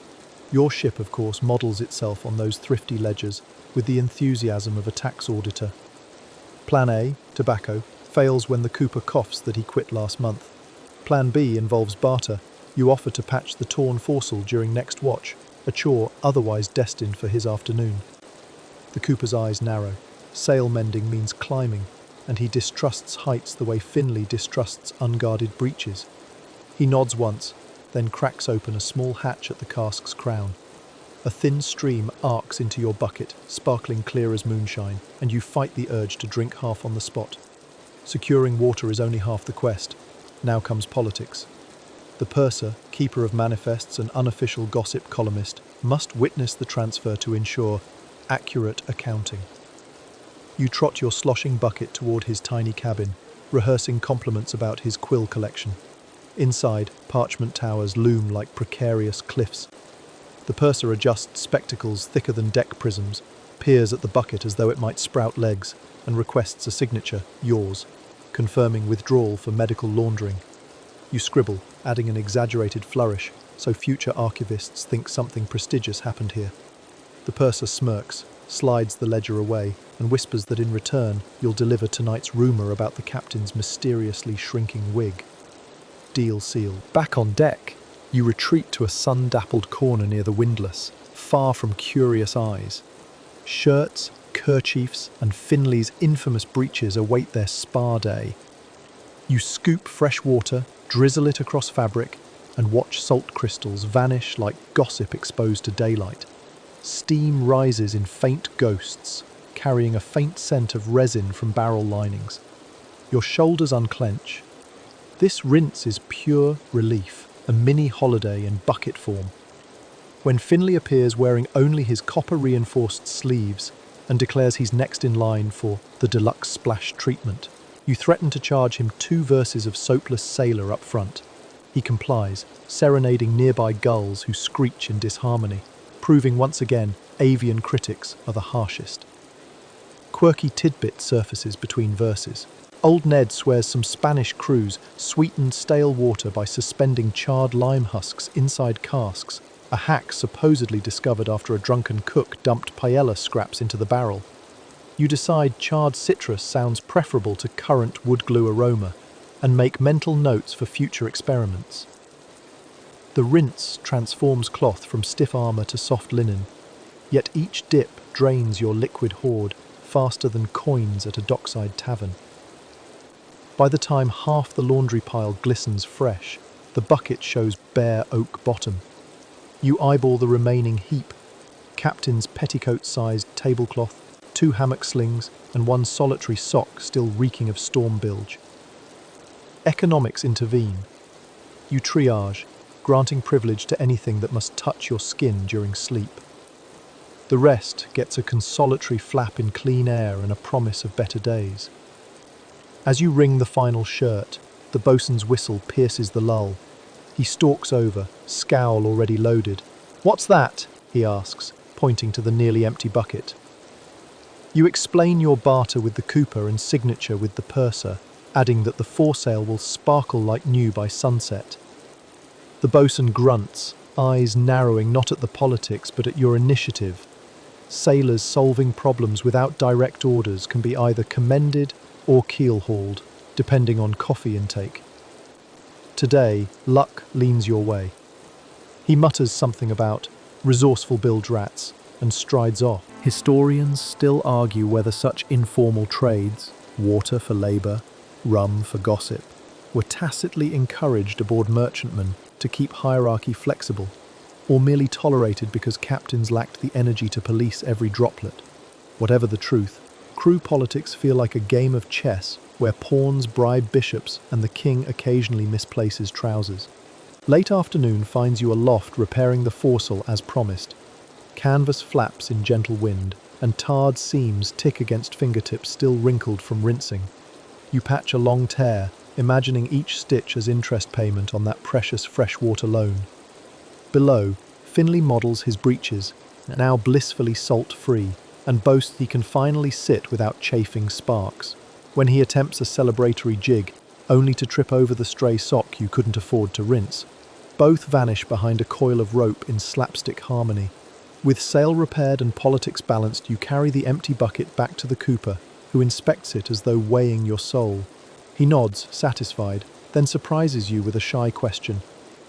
Your ship, of course, models itself on those thrifty ledgers with the enthusiasm of a tax auditor. Plan A, tobacco, fails when the cooper coughs that he quit last month. Plan B involves barter. You offer to patch the torn foresail during next watch, a chore otherwise destined for his afternoon. The cooper's eyes narrow. Sail mending means climbing, and he distrusts heights the way Finley distrusts unguarded breaches. He nods once, then cracks open a small hatch at the cask's crown. A thin stream arcs into your bucket, sparkling clear as moonshine, and you fight the urge to drink half on the spot. Securing water is only half the quest. Now comes politics. The purser, keeper of manifests and unofficial gossip columnist, must witness the transfer to ensure accurate accounting. You trot your sloshing bucket toward his tiny cabin, rehearsing compliments about his quill collection. Inside, parchment towers loom like precarious cliffs. The purser adjusts spectacles thicker than deck prisms, peers at the bucket as though it might sprout legs, and requests a signature, yours, confirming withdrawal for medical laundering. You scribble, adding an exaggerated flourish, so future archivists think something prestigious happened here. The purser smirks, slides the ledger away, and whispers that in return you'll deliver tonight's rumour about the captain's mysteriously shrinking wig. Deal sealed. Back on deck, you retreat to a sun-dappled corner near the windlass, far from curious eyes. Shirts, kerchiefs, and Finley's infamous breeches await their spa day. You scoop fresh water, drizzle it across fabric, and watch salt crystals vanish like gossip exposed to daylight. Steam rises in faint ghosts, carrying a faint scent of resin from barrel linings. Your shoulders unclench. This rinse is pure relief, a mini holiday in bucket form. When Finley appears wearing only his copper-reinforced sleeves and declares he's next in line for the deluxe splash treatment, you threaten to charge him 2 verses of Soapless Sailor up front. He complies, serenading nearby gulls who screech in disharmony, proving once again avian critics are the harshest. Quirky tidbit surfaces between verses. Old Ned swears some Spanish crews sweetened stale water by suspending charred lime husks inside casks, a hack supposedly discovered after a drunken cook dumped paella scraps into the barrel. You decide charred citrus sounds preferable to current wood glue aroma, and make mental notes for future experiments. The rinse transforms cloth from stiff armour to soft linen, yet each dip drains your liquid hoard faster than coins at a dockside tavern. By the time half the laundry pile glistens fresh, the bucket shows bare oak bottom. You eyeball the remaining heap: captain's petticoat-sized tablecloth, 2 hammock slings, and 1 solitary sock still reeking of storm bilge. Economics intervene. You triage, granting privilege to anything that must touch your skin during sleep. The rest gets a consolatory flap in clean air and a promise of better days. As you wring the final shirt, the boatswain's whistle pierces the lull. He stalks over, scowl already loaded. "What's that?" he asks, pointing to the nearly empty bucket. You explain your barter with the cooper and signature with the purser, adding that the foresail will sparkle like new by sunset. The boatswain grunts, eyes narrowing not at the politics but at your initiative. Sailors solving problems without direct orders can be either commended or keel-hauled, depending on coffee intake. Today, luck leans your way. He mutters something about resourceful bilge rats and strides off. Historians still argue whether such informal trades, water for labour, rum for gossip, were tacitly encouraged aboard merchantmen to keep hierarchy flexible, or merely tolerated because captains lacked the energy to police every droplet. Whatever the truth, crew politics feel like a game of chess where pawns bribe bishops and the king occasionally misplaces trousers. Late afternoon finds you aloft repairing the foresail as promised. Canvas flaps in gentle wind, and tarred seams tick against fingertips still wrinkled from rinsing. You patch a long tear, imagining each stitch as interest payment on that precious freshwater loan. Below, Finlay models his breeches, now blissfully salt-free, and boasts he can finally sit without chafing sparks. When he attempts a celebratory jig, only to trip over the stray sock you couldn't afford to rinse. Both vanish behind a coil of rope in slapstick harmony. With sail repaired and politics balanced, you carry the empty bucket back to the cooper, who inspects it as though weighing your soul. He nods, satisfied, then surprises you with a shy question.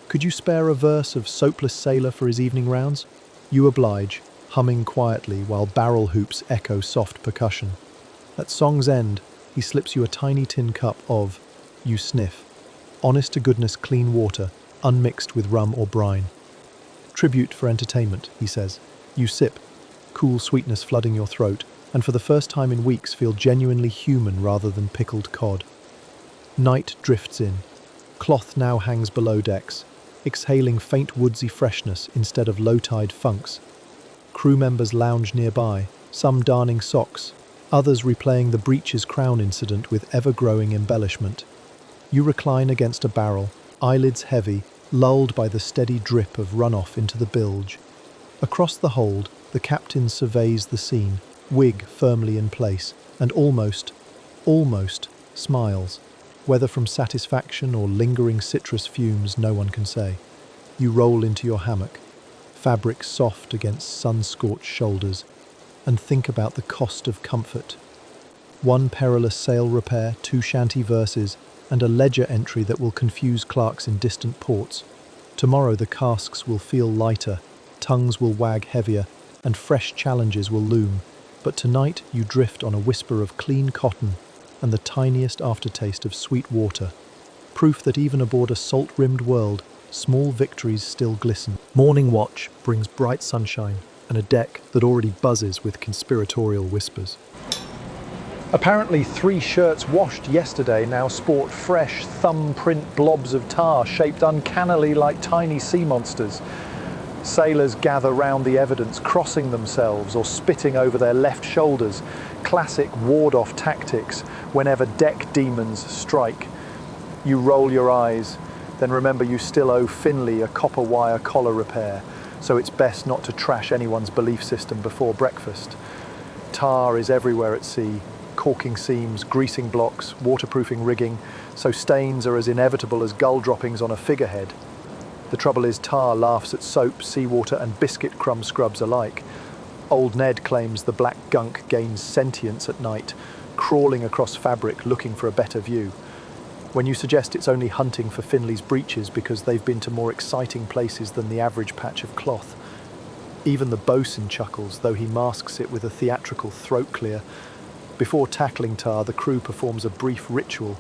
Could you spare a verse of Soapless Sailor for his evening rounds? You oblige, humming quietly while barrel hoops echo soft percussion. At song's end, he slips you a tiny tin cup of, you sniff, honest-to-goodness clean water, unmixed with rum or brine. Tribute for entertainment, he says. You sip, cool sweetness flooding your throat, and for the first time in weeks feel genuinely human rather than pickled cod. Night drifts in. Cloth now hangs below decks, exhaling faint woodsy freshness instead of low-tide funks. Crew members lounge nearby, some darning socks, others replaying the breeches crown incident with ever-growing embellishment. You recline against a barrel, eyelids heavy, lulled by the steady drip of runoff into the bilge. Across the hold, the captain surveys the scene, wig firmly in place, and almost smiles. Whether from satisfaction or lingering citrus fumes, no one can say. You roll into your hammock, fabric soft against sun-scorched shoulders, and think about the cost of comfort. One perilous sail repair, 2 shanty verses, and a ledger entry that will confuse clerks in distant ports. Tomorrow the casks will feel lighter, tongues will wag heavier, and fresh challenges will loom. But tonight you drift on a whisper of clean cotton and the tiniest aftertaste of sweet water. Proof that even aboard a salt-rimmed world, small victories still glisten. Morning watch brings bright sunshine and a deck that already buzzes with conspiratorial whispers. Apparently 3 shirts washed yesterday now sport fresh thumbprint blobs of tar shaped uncannily like tiny sea monsters. Sailors gather round the evidence, crossing themselves or spitting over their left shoulders. Classic ward-off tactics whenever deck demons strike. You roll your eyes, then remember you still owe Finlay a copper wire collar repair, so it's best not to trash anyone's belief system before breakfast. Tar is everywhere at sea, caulking seams, greasing blocks, waterproofing rigging, so stains are as inevitable as gull droppings on a figurehead. The trouble is tar laughs at soap, seawater and biscuit crumb scrubs alike. Old Ned claims the black gunk gains sentience at night, crawling across fabric looking for a better view. When you suggest it's only hunting for Finlay's breeches because they've been to more exciting places than the average patch of cloth. Even the boatswain chuckles, though he masks it with a theatrical throat clear. Before tackling tar, the crew performs a brief ritual.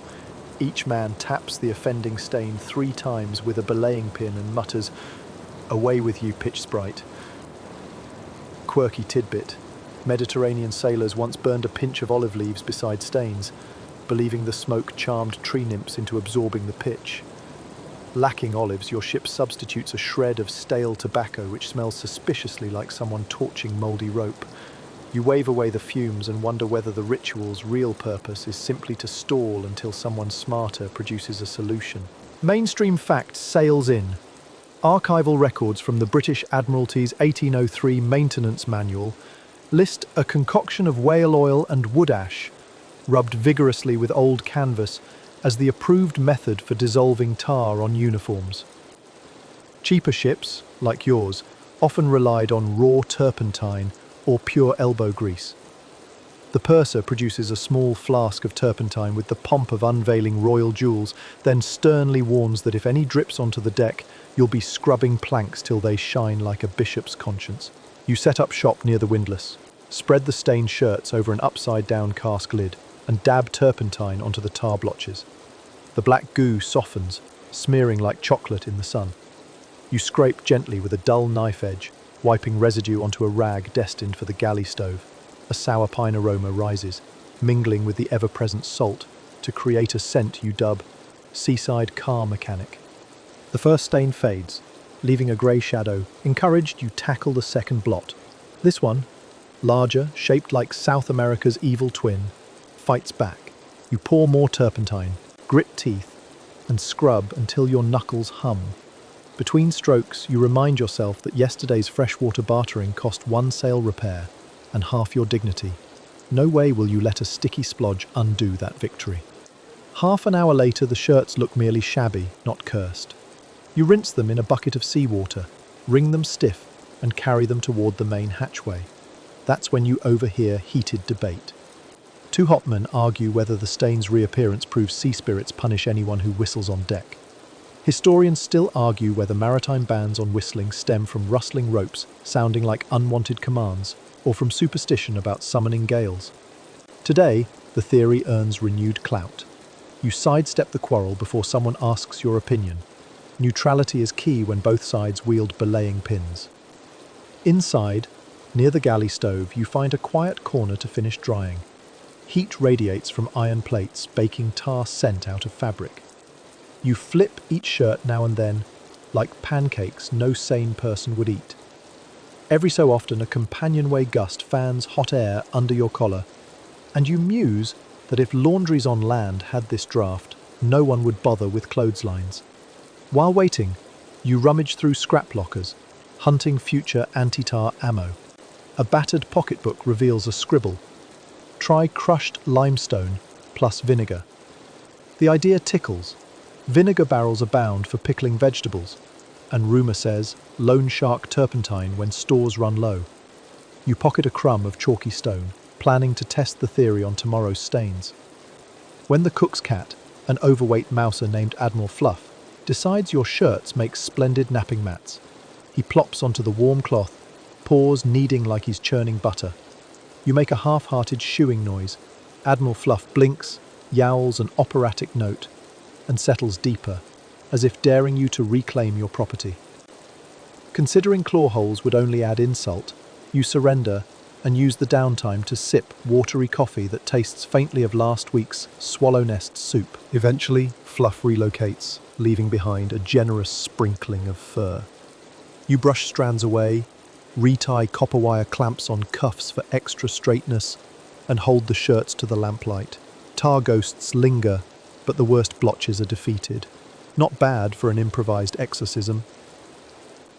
Each man taps the offending stain 3 times with a belaying pin and mutters, "Away with you, pitch sprite." Quirky tidbit. Mediterranean sailors once burned a pinch of olive leaves beside stains, believing the smoke charmed tree nymphs into absorbing the pitch. Lacking olives, your ship substitutes a shred of stale tobacco which smells suspiciously like someone torching mouldy rope. You wave away the fumes and wonder whether the ritual's real purpose is simply to stall until someone smarter produces a solution. Mainstream fact sails in. Archival records from the British Admiralty's 1803 Maintenance Manual list a concoction of whale oil and wood ash, rubbed vigorously with old canvas, as the approved method for dissolving tar on uniforms. Cheaper ships, like yours, often relied on raw turpentine or pure elbow grease. The purser produces a small flask of turpentine with the pomp of unveiling royal jewels, then sternly warns that if any drips onto the deck, you'll be scrubbing planks till they shine like a bishop's conscience. You set up shop near the windlass, spread the stained shirts over an upside-down cask lid, and dab turpentine onto the tar blotches. The black goo softens, smearing like chocolate in the sun. You scrape gently with a dull knife edge, wiping residue onto a rag destined for the galley stove. A sour pine aroma rises, mingling with the ever-present salt, to create a scent you dub seaside car mechanic. The first stain fades, leaving a grey shadow. Encouraged, you tackle the second blot. This one, larger, shaped like South America's evil twin, fights back. You pour more turpentine, grit teeth, and scrub until your knuckles hum. Between strokes, you remind yourself that yesterday's freshwater bartering cost one sail repair and half your dignity. No way will you let a sticky splodge undo that victory. Half an hour later, the shirts look merely shabby, not cursed. You rinse them in a bucket of seawater, wring them stiff, and carry them toward the main hatchway. That's when you overhear heated debate. Two hopmen argue whether the stain's reappearance proves sea spirits punish anyone who whistles on deck. Historians still argue whether maritime bans on whistling stem from rustling ropes sounding like unwanted commands, or from superstition about summoning gales. Today, the theory earns renewed clout. You sidestep the quarrel before someone asks your opinion. Neutrality is key when both sides wield belaying pins. Inside, near the galley stove, you find a quiet corner to finish drying. Heat radiates from iron plates, baking tar scent out of fabric. You flip each shirt now and then, like pancakes no sane person would eat. Every so often, a companionway gust fans hot air under your collar, and you muse that if laundries on land had this draft, no one would bother with clotheslines. While waiting, you rummage through scrap lockers, hunting future anti-tar ammo. A battered pocketbook reveals a scribble. Try crushed limestone plus vinegar. The idea tickles. Vinegar barrels abound for pickling vegetables, and rumour says loan shark turpentine when stores run low. You pocket a crumb of chalky stone, planning to test the theory on tomorrow's stains. When the cook's cat, an overweight mouser named Admiral Fluff, decides your shirts make splendid napping mats, he plops onto the warm cloth, paws kneading like he's churning butter. You make a half-hearted shooing noise. Admiral Fluff blinks, yowls an operatic note, and settles deeper, as if daring you to reclaim your property. Considering claw holes would only add insult, you surrender and use the downtime to sip watery coffee that tastes faintly of last week's swallow nest soup. Eventually, Fluff relocates, leaving behind a generous sprinkling of fur. You brush strands away, retie copper wire clamps on cuffs for extra straightness, and hold the shirts to the lamplight. Tar ghosts linger, but the worst blotches are defeated. Not bad for an improvised exorcism.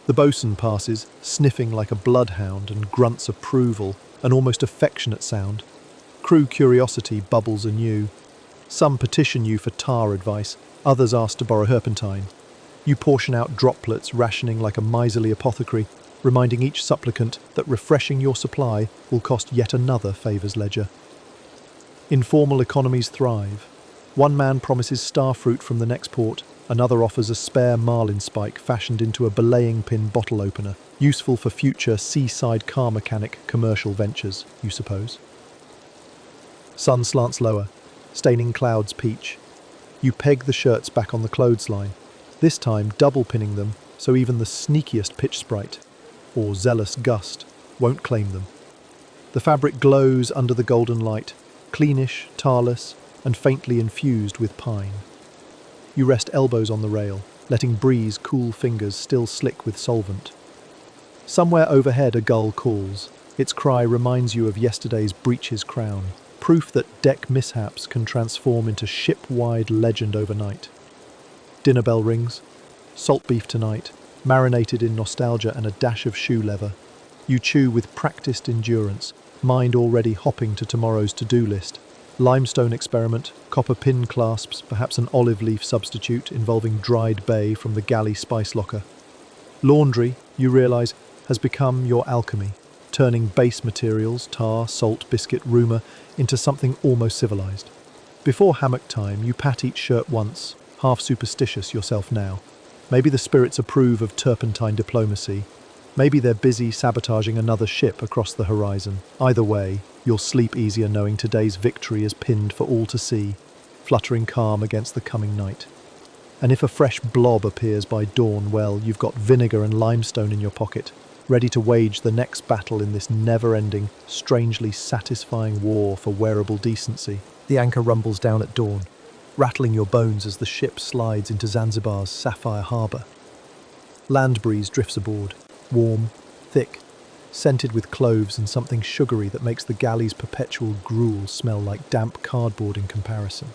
The bosun passes, sniffing like a bloodhound, and grunts approval, an almost affectionate sound. Crew curiosity bubbles anew. Some petition you for tar advice, others ask to borrow turpentine. You portion out droplets, rationing like a miserly apothecary, reminding each supplicant that refreshing your supply will cost yet another favours ledger. Informal economies thrive. One man promises starfruit from the next port, another offers a spare marlin spike fashioned into a belaying pin bottle opener, useful for future seaside car mechanic commercial ventures, you suppose. Sun slants lower, staining clouds peach. You peg the shirts back on the clothesline, this time double pinning them so even the sneakiest pitch sprite, or zealous gust, won't claim them. The fabric glows under the golden light, cleanish, tarless, and faintly infused with pine. You rest elbows on the rail, letting breeze cool fingers still slick with solvent. Somewhere overhead a gull calls. Its cry reminds you of yesterday's breech's crown, proof that deck mishaps can transform into ship-wide legend overnight. Dinner bell rings. Salt beef tonight. marinated in nostalgia and a dash of shoe leather. You chew with practiced endurance, mind already hopping to tomorrow's to-do list. Limestone experiment, copper pin clasps, perhaps an olive leaf substitute involving dried bay from the galley spice locker. Laundry, you realise, has become your alchemy, turning base materials, tar, salt, biscuit, rumour, into something almost civilised. Before hammock time, you pat each shirt once, half superstitious yourself now. Maybe the spirits approve of turpentine diplomacy. Maybe they're busy sabotaging another ship across the horizon. Either way, you'll sleep easier knowing today's victory is pinned for all to see, fluttering calm against the coming night. And if a fresh blob appears by dawn, well, you've got vinegar and limestone in your pocket, ready to wage the next battle in this never-ending, strangely satisfying war for wearable decency. The anchor rumbles down at dawn, rattling your bones as the ship slides into Zanzibar's sapphire harbour. Land breeze drifts aboard, warm, thick, scented with cloves and something sugary that makes the galley's perpetual gruel smell like damp cardboard in comparison.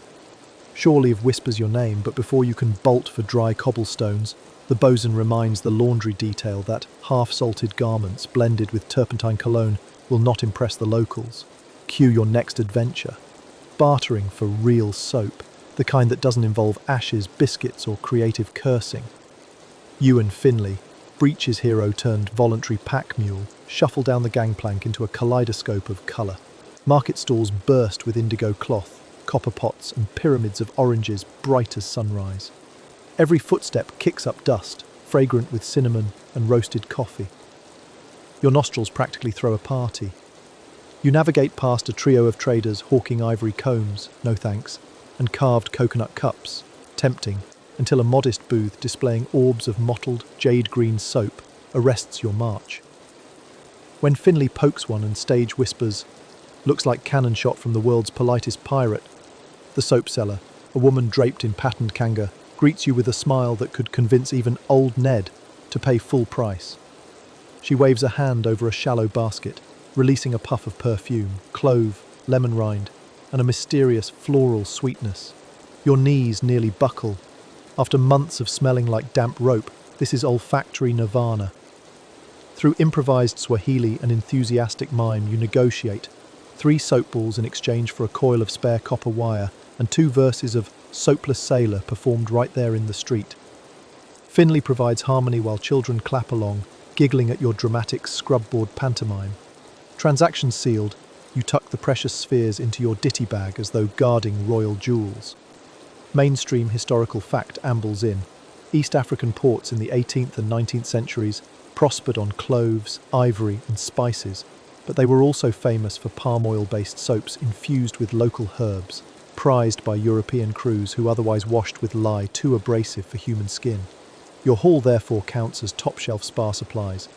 Shore leave whispers your name, but before you can bolt for dry cobblestones, the bosun reminds the laundry detail that half-salted garments blended with turpentine cologne will not impress the locals. Cue your next adventure. Bartering for real soap, the kind that doesn't involve ashes, biscuits, or creative cursing. You and Finley, Breach's hero turned voluntary pack mule, shuffle down the gangplank into a kaleidoscope of colour. Market stalls burst with indigo cloth, copper pots and pyramids of oranges bright as sunrise. Every footstep kicks up dust, fragrant with cinnamon and roasted coffee. Your nostrils practically throw a party. You navigate past a trio of traders hawking ivory combs, no thanks, and carved coconut cups, tempting, until a modest booth displaying orbs of mottled, jade-green soap arrests your march. When Finley pokes one and stage whispers, "Looks like cannon shot from the world's politest pirate," the soap seller, a woman draped in patterned kanga, greets you with a smile that could convince even old Ned to pay full price. She waves a hand over a shallow basket, releasing a puff of perfume, clove, lemon rind, and a mysterious floral sweetness. Your knees nearly buckle. After months of smelling like damp rope, this is olfactory nirvana. Through improvised Swahili and enthusiastic mime, you negotiate 3 soap balls in exchange for a coil of spare copper wire and 2 verses of Soapless Sailor performed right there in the street. Finley provides harmony while children clap along, giggling at your dramatic scrubboard pantomime. Transactions sealed, you tuck the precious spheres into your ditty bag as though guarding royal jewels. Mainstream historical fact ambles in. East African ports in the 18th and 19th centuries prospered on cloves, ivory and spices, but they were also famous for palm oil-based soaps infused with local herbs, prized by European crews who otherwise washed with lye too abrasive for human skin. Your haul therefore counts as top-shelf spa supplies,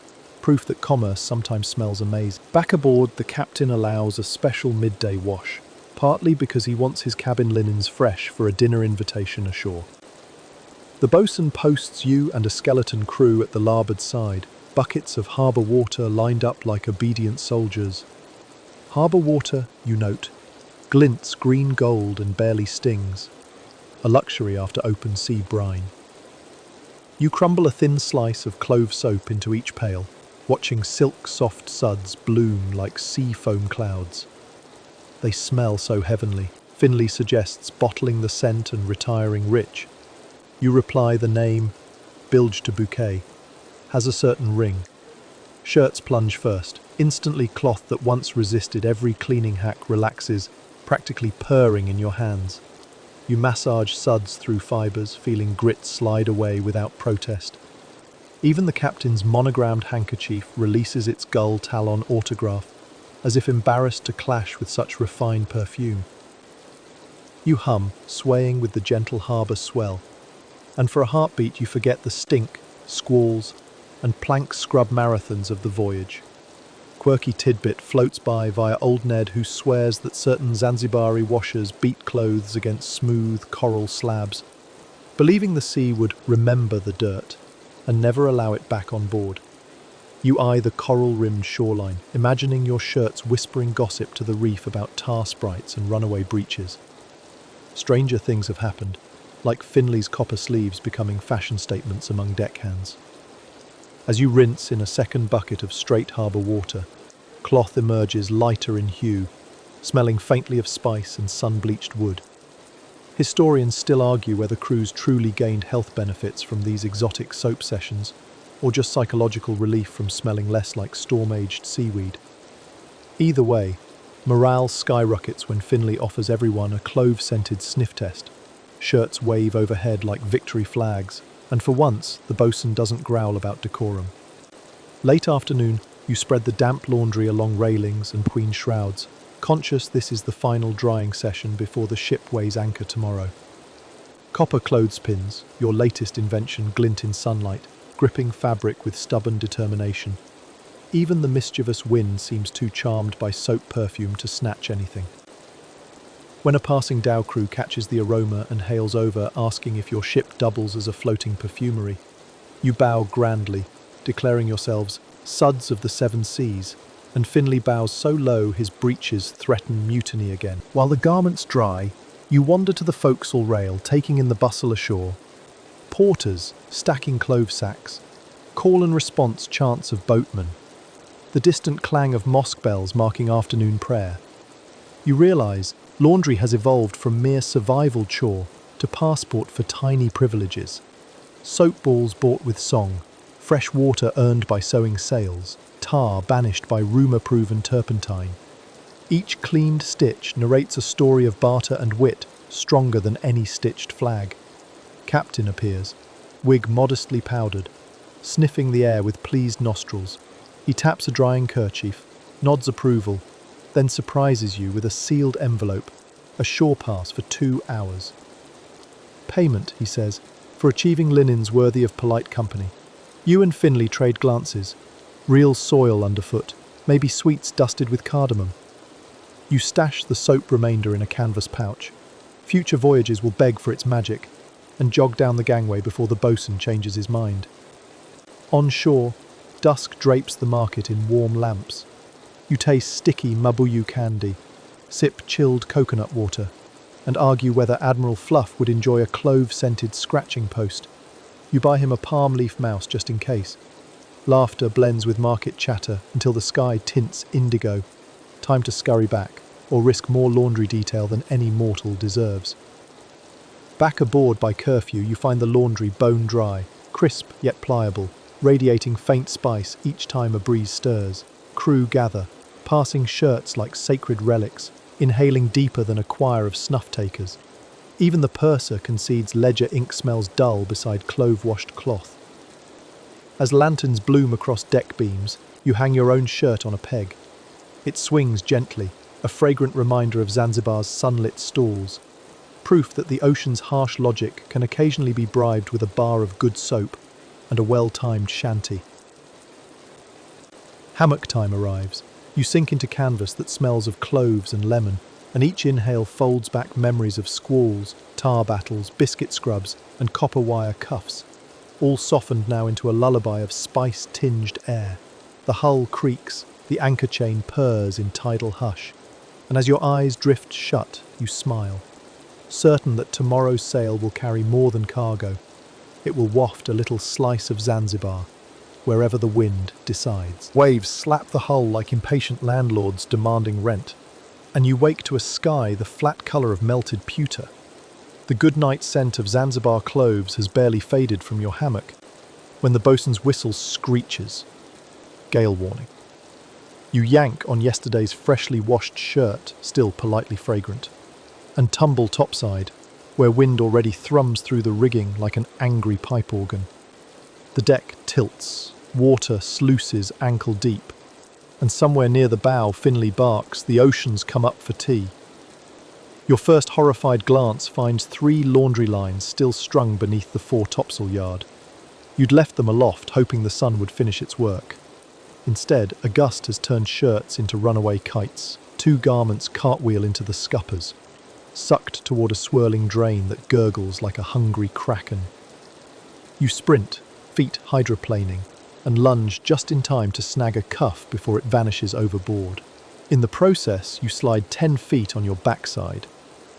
proof that commerce sometimes smells amazing. Back aboard, the captain allows a special midday wash, partly because he wants his cabin linens fresh for a dinner invitation ashore. The bosun posts you and a skeleton crew at the larboard side, buckets of harbour water lined up like obedient soldiers. Harbour water, you note, glints green gold and barely stings, a luxury after open sea brine. You crumble a thin slice of clove soap into each pail, watching silk-soft suds bloom like sea foam clouds. They smell so heavenly. Finley suggests bottling the scent and retiring rich. You reply the name, bilge to bouquet, has a certain ring. Shirts plunge first. Instantly cloth that once resisted every cleaning hack relaxes, practically purring in your hands. You massage suds through fibres, feeling grit slide away without protest. Even the captain's monogrammed handkerchief releases its gull talon autograph, as if embarrassed to clash with such refined perfume. You hum, swaying with the gentle harbour swell, and for a heartbeat you forget the stink, squalls, and plank scrub marathons of the voyage. Quirky tidbit floats by via old Ned, who swears that certain Zanzibari washers beat clothes against smooth coral slabs, believing the sea would remember the dirt and never allow it back on board. You eye the coral-rimmed shoreline, imagining your shirts whispering gossip to the reef about tar sprites and runaway breaches. Stranger things have happened, like Finley's copper sleeves becoming fashion statements among deckhands. As you rinse in a second bucket of straight harbour water, cloth emerges lighter in hue, smelling faintly of spice and sun-bleached wood. Historians still argue whether crews truly gained health benefits from these exotic soap sessions, or just psychological relief from smelling less like storm-aged seaweed. Either way, morale skyrockets when Finley offers everyone a clove-scented sniff test. Shirts wave overhead like victory flags, and for once, the bosun doesn't growl about decorum. Late afternoon, you spread the damp laundry along railings and between shrouds, conscious this is the final drying session before the ship weighs anchor tomorrow. Copper clothespins, your latest invention, glint in sunlight, gripping fabric with stubborn determination. Even the mischievous wind seems too charmed by soap perfume to snatch anything. When a passing dhow crew catches the aroma and hails over, asking if your ship doubles as a floating perfumery, you bow grandly, declaring yourselves suds of the seven seas, and Finley bows so low his breeches threaten mutiny again. While the garments dry, you wander to the forecastle rail, taking in the bustle ashore. Porters stacking clove sacks, call and response chants of boatmen, the distant clang of mosque bells marking afternoon prayer. You realise laundry has evolved from mere survival chore to passport for tiny privileges. Soap balls bought with song, fresh water earned by sewing sails, tar banished by rumour-proven turpentine. Each cleaned stitch narrates a story of barter and wit stronger than any stitched flag. Captain appears, wig modestly powdered, sniffing the air with pleased nostrils. He taps a drying kerchief, nods approval, then surprises you with a sealed envelope, a shore pass for 2 hours. Payment, he says, for achieving linens worthy of polite company. You and Finley trade glances, real soil underfoot, maybe sweets dusted with cardamom. You stash the soap remainder in a canvas pouch. Future voyages will beg for its magic, and jog down the gangway before the bosun changes his mind. On shore, dusk drapes the market in warm lamps. You taste sticky mabuyu candy, sip chilled coconut water, and argue whether Admiral Fluff would enjoy a clove-scented scratching post. You buy him a palm leaf mouse just in case. Laughter blends with market chatter until the sky tints indigo. Time to scurry back, or risk more laundry detail than any mortal deserves. Back aboard by curfew, you find the laundry bone dry, crisp yet pliable, radiating faint spice each time a breeze stirs. Crew gather, passing shirts like sacred relics, inhaling deeper than a choir of snuff-takers. Even the purser concedes ledger ink smells dull beside clove-washed cloth. As lanterns bloom across deck beams, you hang your own shirt on a peg. It swings gently, a fragrant reminder of Zanzibar's sunlit stalls, proof that the ocean's harsh logic can occasionally be bribed with a bar of good soap and a well-timed shanty. Hammock time arrives. You sink into canvas that smells of cloves and lemon, and each inhale folds back memories of squalls, tar battles, biscuit scrubs, and copper wire cuffs, all softened now into a lullaby of spice-tinged air. The hull creaks, the anchor chain purrs in tidal hush, and as your eyes drift shut, you smile, certain that tomorrow's sail will carry more than cargo. It will waft a little slice of Zanzibar, wherever the wind decides. Waves slap the hull like impatient landlords demanding rent, and you wake to a sky the flat colour of melted pewter. The goodnight scent of Zanzibar cloves has barely faded from your hammock when the bosun's whistle screeches. Gale warning. You yank on yesterday's freshly washed shirt, still politely fragrant, and tumble topside, where wind already thrums through the rigging like an angry pipe organ. The deck tilts, water sluices ankle deep, and somewhere near the bow Finley barks, the oceans come up for tea. Your first horrified glance finds 3 laundry lines still strung beneath the fore topsail yard. You'd left them aloft, hoping the sun would finish its work. Instead, a gust has turned shirts into runaway kites. 2 garments cartwheel into the scuppers, sucked toward a swirling drain that gurgles like a hungry kraken. You sprint, feet hydroplaning, and lunge just in time to snag a cuff before it vanishes overboard. In the process, you slide 10 feet on your backside,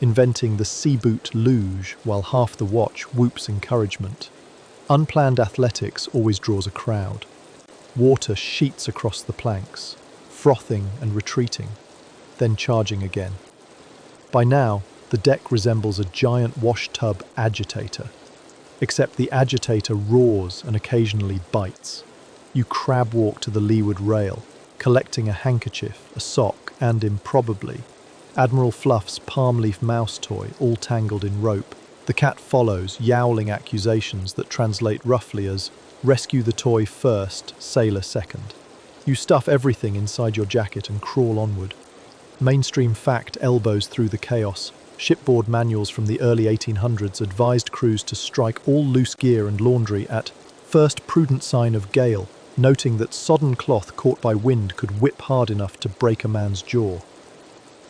inventing the sea boot luge while half the watch whoops encouragement. Unplanned athletics always draws a crowd. Water sheets across the planks, frothing and retreating, then charging again. By now, the deck resembles a giant wash tub agitator, except the agitator roars and occasionally bites. You crab walk to the leeward rail, collecting a handkerchief, a sock, and improbably, Admiral Fluff's palm leaf mouse toy, all tangled in rope. The cat follows, yowling accusations that translate roughly as, "Rescue the toy first, sailor second." You stuff everything inside your jacket and crawl onward. Mainstream fact elbows through the chaos. Shipboard manuals from the early 1800s advised crews to strike all loose gear and laundry at first prudent sign of gale, noting that sodden cloth caught by wind could whip hard enough to break a man's jaw.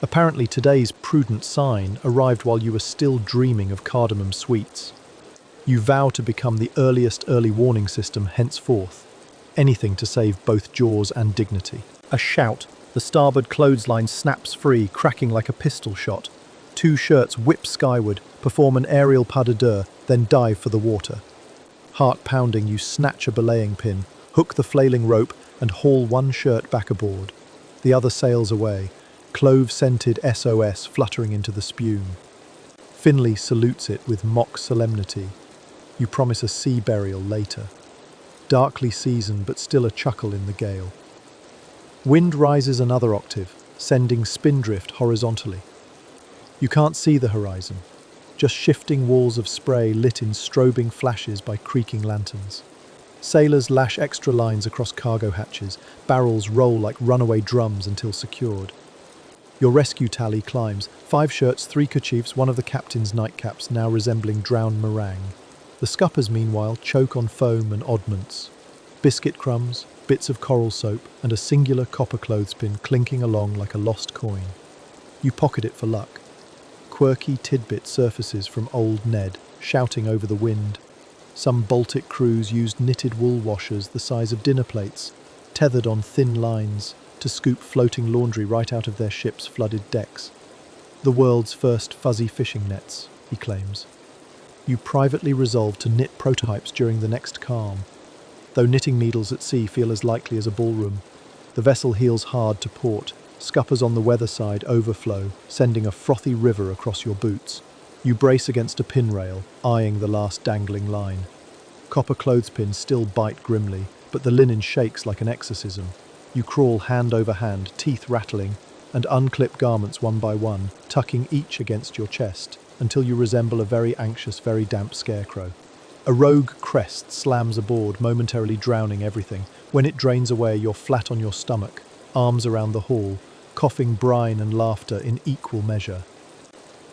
Apparently today's prudent sign arrived while you were still dreaming of cardamom sweets. You vow to become the earliest early warning system henceforth. Anything to save both jaws and dignity. A shout. The starboard clothesline snaps free, cracking like a pistol shot. Two shirts whip skyward, perform an aerial pas de deux, then dive for the water. Heart pounding, you snatch a belaying pin, hook the flailing rope, and haul one shirt back aboard. The other sails away, clove-scented SOS fluttering into the spume. Finley salutes it with mock solemnity. You promise a sea burial later. Darkly seasoned, but still a chuckle in the gale. Wind rises another octave, sending spindrift horizontally. You can't see the horizon, just shifting walls of spray lit in strobing flashes by creaking lanterns. Sailors lash extra lines across cargo hatches, barrels roll like runaway drums until secured. Your rescue tally climbs, 5 shirts, 3 kerchiefs, one of the captain's nightcaps now resembling drowned meringue. The scuppers, meanwhile, choke on foam and oddments. Biscuit crumbs, bits of coral soap, and a singular copper clothespin clinking along like a lost coin. You pocket it for luck. Quirky tidbit surfaces from old Ned, shouting over the wind. Some Baltic crews used knitted wool washers the size of dinner plates, tethered on thin lines, to scoop floating laundry right out of their ship's flooded decks. The world's first fuzzy fishing nets, he claims. You privately resolve to knit prototypes during the next calm. Though knitting needles at sea feel as likely as a ballroom, the vessel heels hard to port. Scuppers on the weather side overflow, sending a frothy river across your boots. You brace against a pin rail, eyeing the last dangling line. Copper clothespins still bite grimly, but the linen shakes like an exorcism. You crawl hand over hand, teeth rattling, and unclip garments one by one, tucking each against your chest, until you resemble a very anxious, very damp scarecrow. A rogue crest slams aboard, momentarily drowning everything. When it drains away, you're flat on your stomach, arms around the hull, coughing brine and laughter in equal measure.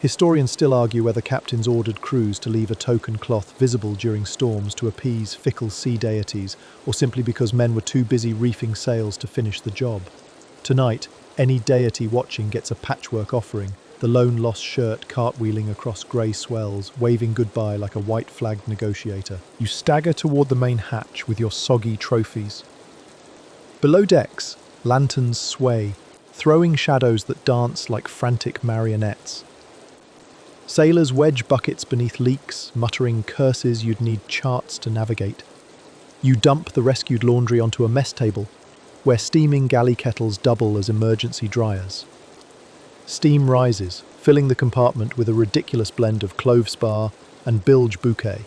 Historians still argue whether captains ordered crews to leave a token cloth visible during storms to appease fickle sea deities, or simply because men were too busy reefing sails to finish the job. Tonight, any deity watching gets a patchwork offering, the lone lost shirt cartwheeling across grey swells, waving goodbye like a white-flagged negotiator. You stagger toward the main hatch with your soggy trophies. Below decks, lanterns sway, throwing shadows that dance like frantic marionettes. Sailors wedge buckets beneath leaks, muttering curses you'd need charts to navigate. You dump the rescued laundry onto a mess table, where steaming galley kettles double as emergency dryers. Steam rises, filling the compartment with a ridiculous blend of clove spar and bilge bouquet.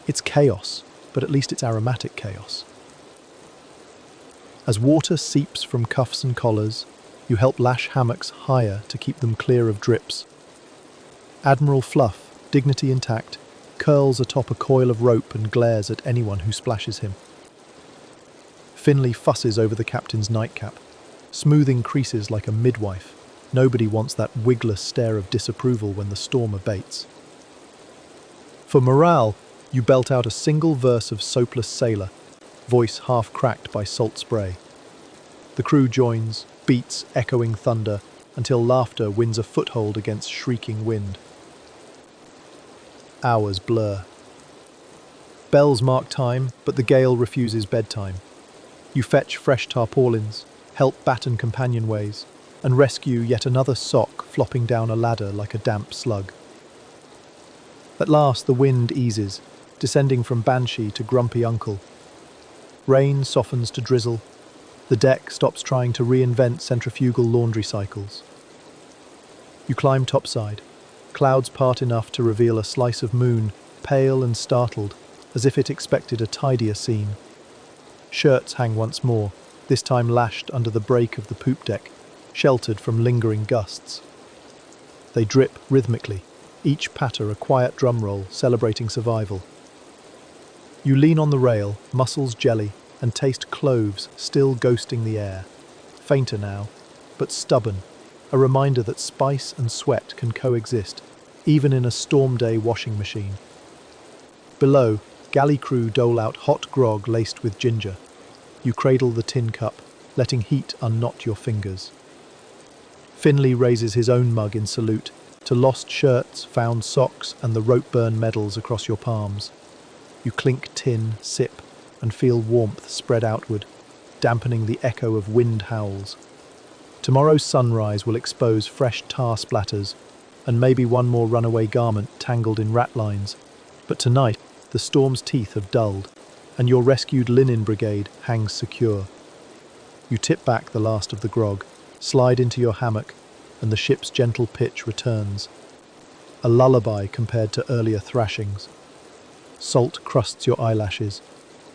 It's chaos, but at least it's aromatic chaos. As water seeps from cuffs and collars, you help lash hammocks higher to keep them clear of drips. Admiral Fluff, dignity intact, curls atop a coil of rope and glares at anyone who splashes him. Finley fusses over the captain's nightcap, smoothing creases like a midwife. Nobody wants that wigless stare of disapproval when the storm abates. For morale, you belt out a single verse of Soapless Sailor, voice half cracked by salt spray. The crew joins, beats echoing thunder, until laughter wins a foothold against shrieking wind. Hours blur. Bells mark time, but the gale refuses bedtime. You fetch fresh tarpaulins, help batten companionways, and rescue yet another sock flopping down a ladder like a damp slug. At last the wind eases, descending from banshee to grumpy uncle. Rain softens to drizzle. The deck stops trying to reinvent centrifugal laundry cycles. You climb topside. Clouds part enough to reveal a slice of moon, pale and startled, as if it expected a tidier scene. Shirts hang once more, this time lashed under the break of the poop deck, sheltered from lingering gusts. They drip rhythmically, each patter a quiet drum roll celebrating survival. You lean on the rail, muscles jelly, and taste cloves still ghosting the air. Fainter now, but stubborn, a reminder that spice and sweat can coexist, even in a storm day washing machine. Below, galley crew dole out hot grog laced with ginger. You cradle the tin cup, letting heat unknot your fingers. Finley raises his own mug in salute to lost shirts, found socks, and the rope burn medals across your palms. You clink tin, sip, and feel warmth spread outward, dampening the echo of wind howls. Tomorrow's sunrise will expose fresh tar splatters, and maybe one more runaway garment tangled in rat lines. But tonight, the storm's teeth have dulled, and your rescued linen brigade hangs secure. You tip back the last of the grog, slide into your hammock, and the ship's gentle pitch returns. A lullaby compared to earlier thrashings. Salt crusts your eyelashes.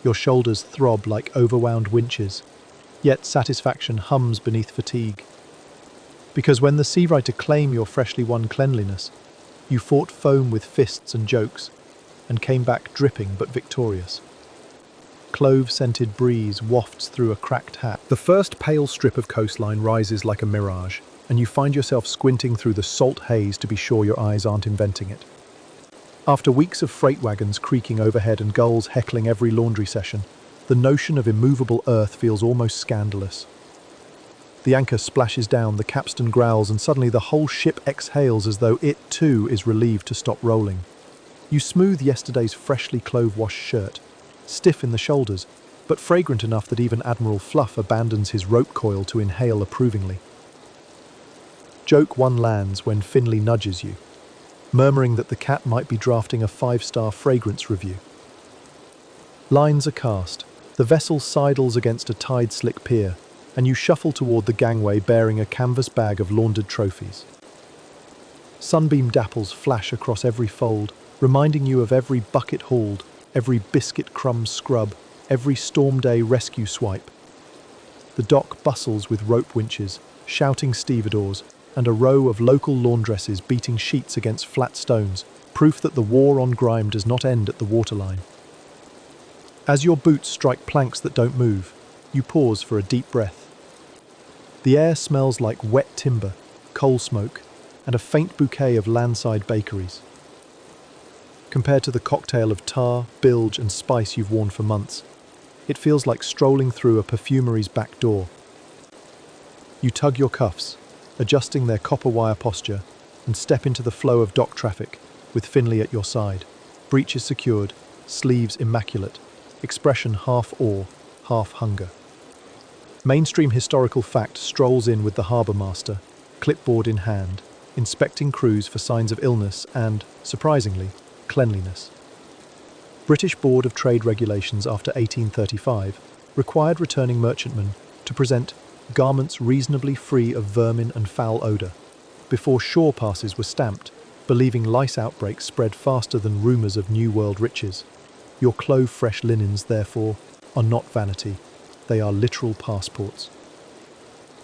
Your shoulders throb like overwound winches, yet satisfaction hums beneath fatigue. Because when the sea writer claim your freshly won cleanliness, you fought foam with fists and jokes, and came back dripping but victorious. Clove-scented breeze wafts through a cracked hat. The first pale strip of coastline rises like a mirage, and you find yourself squinting through the salt haze to be sure your eyes aren't inventing it. After weeks of freight wagons creaking overhead and gulls heckling every laundry session, the notion of immovable earth feels almost scandalous. The anchor splashes down, the capstan growls, and suddenly the whole ship exhales as though it, too, is relieved to stop rolling. You smooth yesterday's freshly clove-washed shirt, stiff in the shoulders, but fragrant enough that even Admiral Fluff abandons his rope coil to inhale approvingly. Joke one lands when Finley nudges you, murmuring that the cat might be drafting a 5-star fragrance review. Lines are cast, the vessel sidles against a tide-slick pier, and you shuffle toward the gangway bearing a canvas bag of laundered trophies. Sunbeam dapples flash across every fold, reminding you of every bucket hauled, every biscuit crumb scrub, every storm day rescue swipe. The dock bustles with rope winches, shouting stevedores, and a row of local laundresses beating sheets against flat stones, proof that the war on grime does not end at the waterline. As your boots strike planks that don't move, you pause for a deep breath. The air smells like wet timber, coal smoke, and a faint bouquet of landside bakeries. Compared to the cocktail of tar, bilge, and spice you've worn for months, it feels like strolling through a perfumery's back door. You tug your cuffs, adjusting their copper wire posture, and step into the flow of dock traffic, with Finley at your side, breeches secured, sleeves immaculate, expression half awe, half hunger. Mainstream historical fact strolls in with the harbour master, clipboard in hand, inspecting crews for signs of illness and, surprisingly, cleanliness. British Board of Trade regulations after 1835 required returning merchantmen to present garments reasonably free of vermin and foul odour, before shore passes were stamped, believing lice outbreaks spread faster than rumours of New World riches. Your clove-fresh linens, therefore, are not vanity, they are literal passports.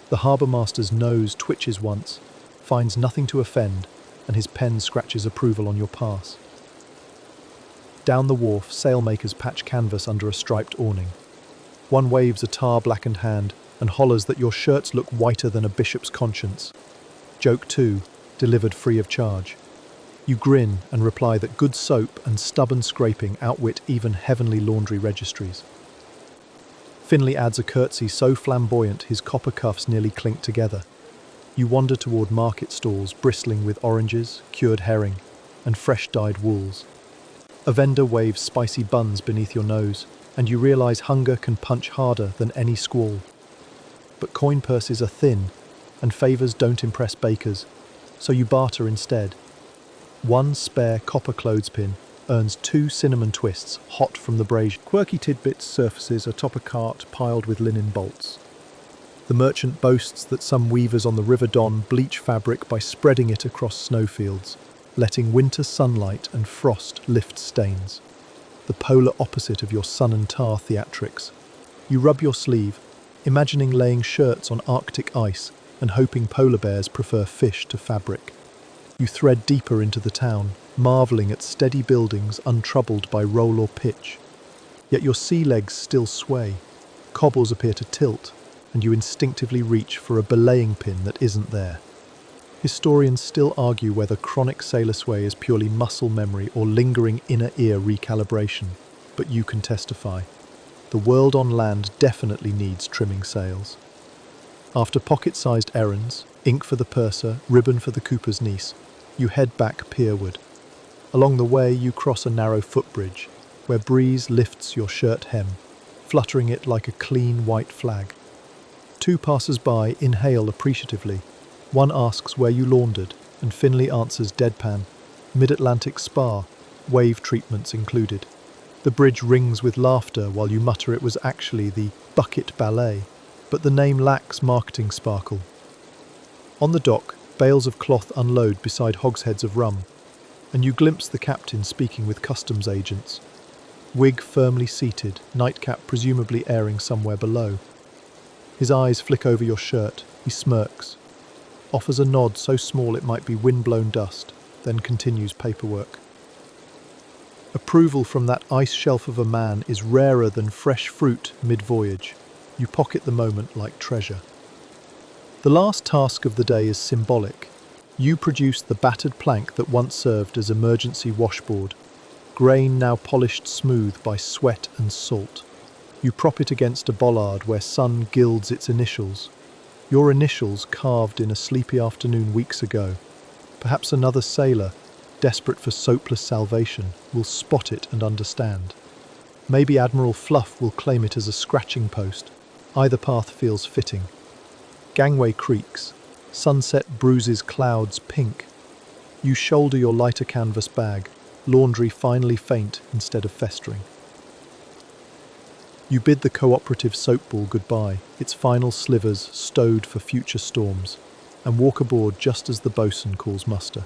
The harbour master's nose twitches once, finds nothing to offend, and his pen scratches approval on your pass. Down the wharf, sailmakers patch canvas under a striped awning. One waves a tar-blackened hand and hollers that your shirts look whiter than a bishop's conscience. Joke 2, delivered free of charge. You grin and reply that good soap and stubborn scraping outwit even heavenly laundry registries. Finley adds a curtsy so flamboyant his copper cuffs nearly clink together. You wander toward market stalls bristling with oranges, cured herring, and fresh-dyed wools. A vendor waves spicy buns beneath your nose, and you realize hunger can punch harder than any squall. But coin purses are thin, and favors don't impress bakers, so you barter instead. One spare copper clothespin earns 2 cinnamon twists, hot from the brazier. Quirky tidbits surfaces atop a cart piled with linen bolts. The merchant boasts that some weavers on the River Don bleach fabric by spreading it across snowfields, letting winter sunlight and frost lift stains. The polar opposite of your sun and tar theatrics. You rub your sleeve, imagining laying shirts on Arctic ice and hoping polar bears prefer fish to fabric. You thread deeper into the town, marvelling at steady buildings untroubled by roll or pitch. Yet your sea legs still sway, cobbles appear to tilt, and you instinctively reach for a belaying pin that isn't there. Historians still argue whether chronic sailor sway is purely muscle memory or lingering inner ear recalibration, but you can testify. The world on land definitely needs trimming sails. After pocket-sized errands, ink for the purser, ribbon for the cooper's niece, you head back pierward. Along the way you cross a narrow footbridge, where breeze lifts your shirt hem, fluttering it like a clean white flag. 2 passers-by inhale appreciatively. One asks where you laundered, and Finley answers deadpan, Mid-Atlantic Spa, wave treatments included. The bridge rings with laughter while you mutter it was actually the Bucket Ballet, but the name lacks marketing sparkle. On the dock, bales of cloth unload beside hogsheads of rum, and you glimpse the captain speaking with customs agents. Wig firmly seated, nightcap presumably airing somewhere below. His eyes flick over your shirt, he smirks, offers a nod so small it might be wind-blown dust, then continues paperwork. Approval from that ice shelf of a man is rarer than fresh fruit mid-voyage. You pocket the moment like treasure. The last task of the day is symbolic. You produce the battered plank that once served as emergency washboard, grain now polished smooth by sweat and salt. You prop it against a bollard where sun gilds its initials. Your initials carved in a sleepy afternoon weeks ago. Perhaps another sailor, desperate for soapless salvation, will spot it and understand. Maybe Admiral Fluff will claim it as a scratching post. Either path feels fitting. Gangway creaks. Sunset bruises clouds pink. You shoulder your lighter canvas bag, laundry finally faint instead of festering. You bid the cooperative soap ball goodbye, its final slivers stowed for future storms, and walk aboard just as the bosun calls muster.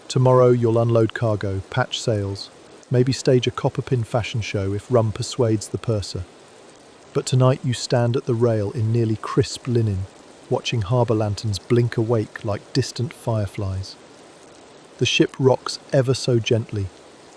Tomorrow you'll unload cargo, patch sails, maybe stage a copper-pin fashion show if rum persuades the purser. But tonight you stand at the rail in nearly crisp linen, watching harbour lanterns blink awake like distant fireflies. The ship rocks ever so gently,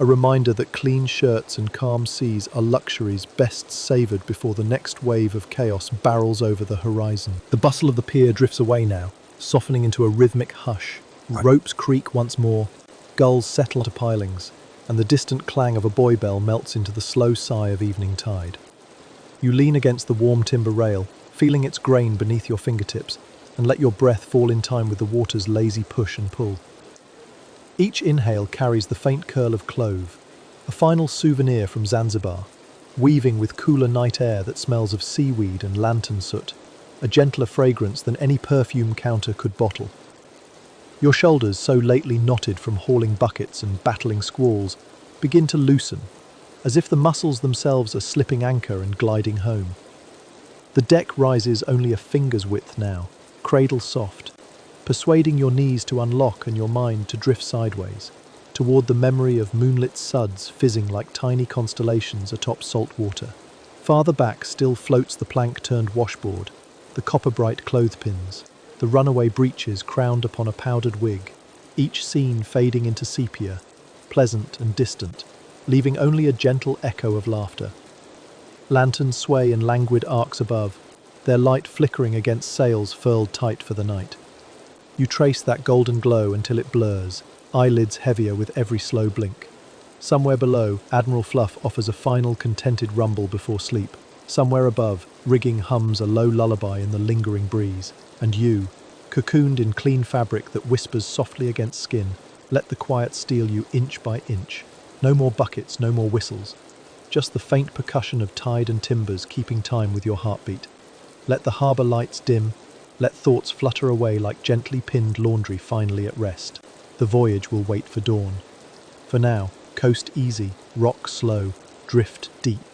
a reminder that clean shirts and calm seas are luxuries best savoured before the next wave of chaos barrels over the horizon. The bustle of the pier drifts away now, softening into a rhythmic hush. Ropes creak once more, gulls settle to pilings, and the distant clang of a buoy bell melts into the slow sigh of evening tide. You lean against the warm timber rail, feeling its grain beneath your fingertips, and let your breath fall in time with the water's lazy push and pull. Each inhale carries the faint curl of clove, a final souvenir from Zanzibar, weaving with cooler night air that smells of seaweed and lantern soot, a gentler fragrance than any perfume counter could bottle. Your shoulders, so lately knotted from hauling buckets and battling squalls, begin to loosen, as if the muscles themselves are slipping anchor and gliding home. The deck rises only a finger's width now, cradle soft, persuading your knees to unlock and your mind to drift sideways, toward the memory of moonlit suds fizzing like tiny constellations atop salt water. Farther back still floats the plank-turned washboard, the copper-bright clothespins, the runaway breeches crowned upon a powdered wig, each scene fading into sepia, pleasant and distant, leaving only a gentle echo of laughter. Lanterns sway in languid arcs above, their light flickering against sails furled tight for the night. You trace that golden glow until it blurs, eyelids heavier with every slow blink. Somewhere below, Admiral Fluff offers a final contented rumble before sleep. Somewhere above, rigging hums a low lullaby in the lingering breeze. And you, cocooned in clean fabric that whispers softly against skin, let the quiet steal you inch by inch. No more buckets, no more whistles. Just the faint percussion of tide and timbers keeping time with your heartbeat. Let the harbour lights dim. Let thoughts flutter away like gently pinned laundry finally at rest. The voyage will wait for dawn. For now, Coast easy, rock slow, drift deep.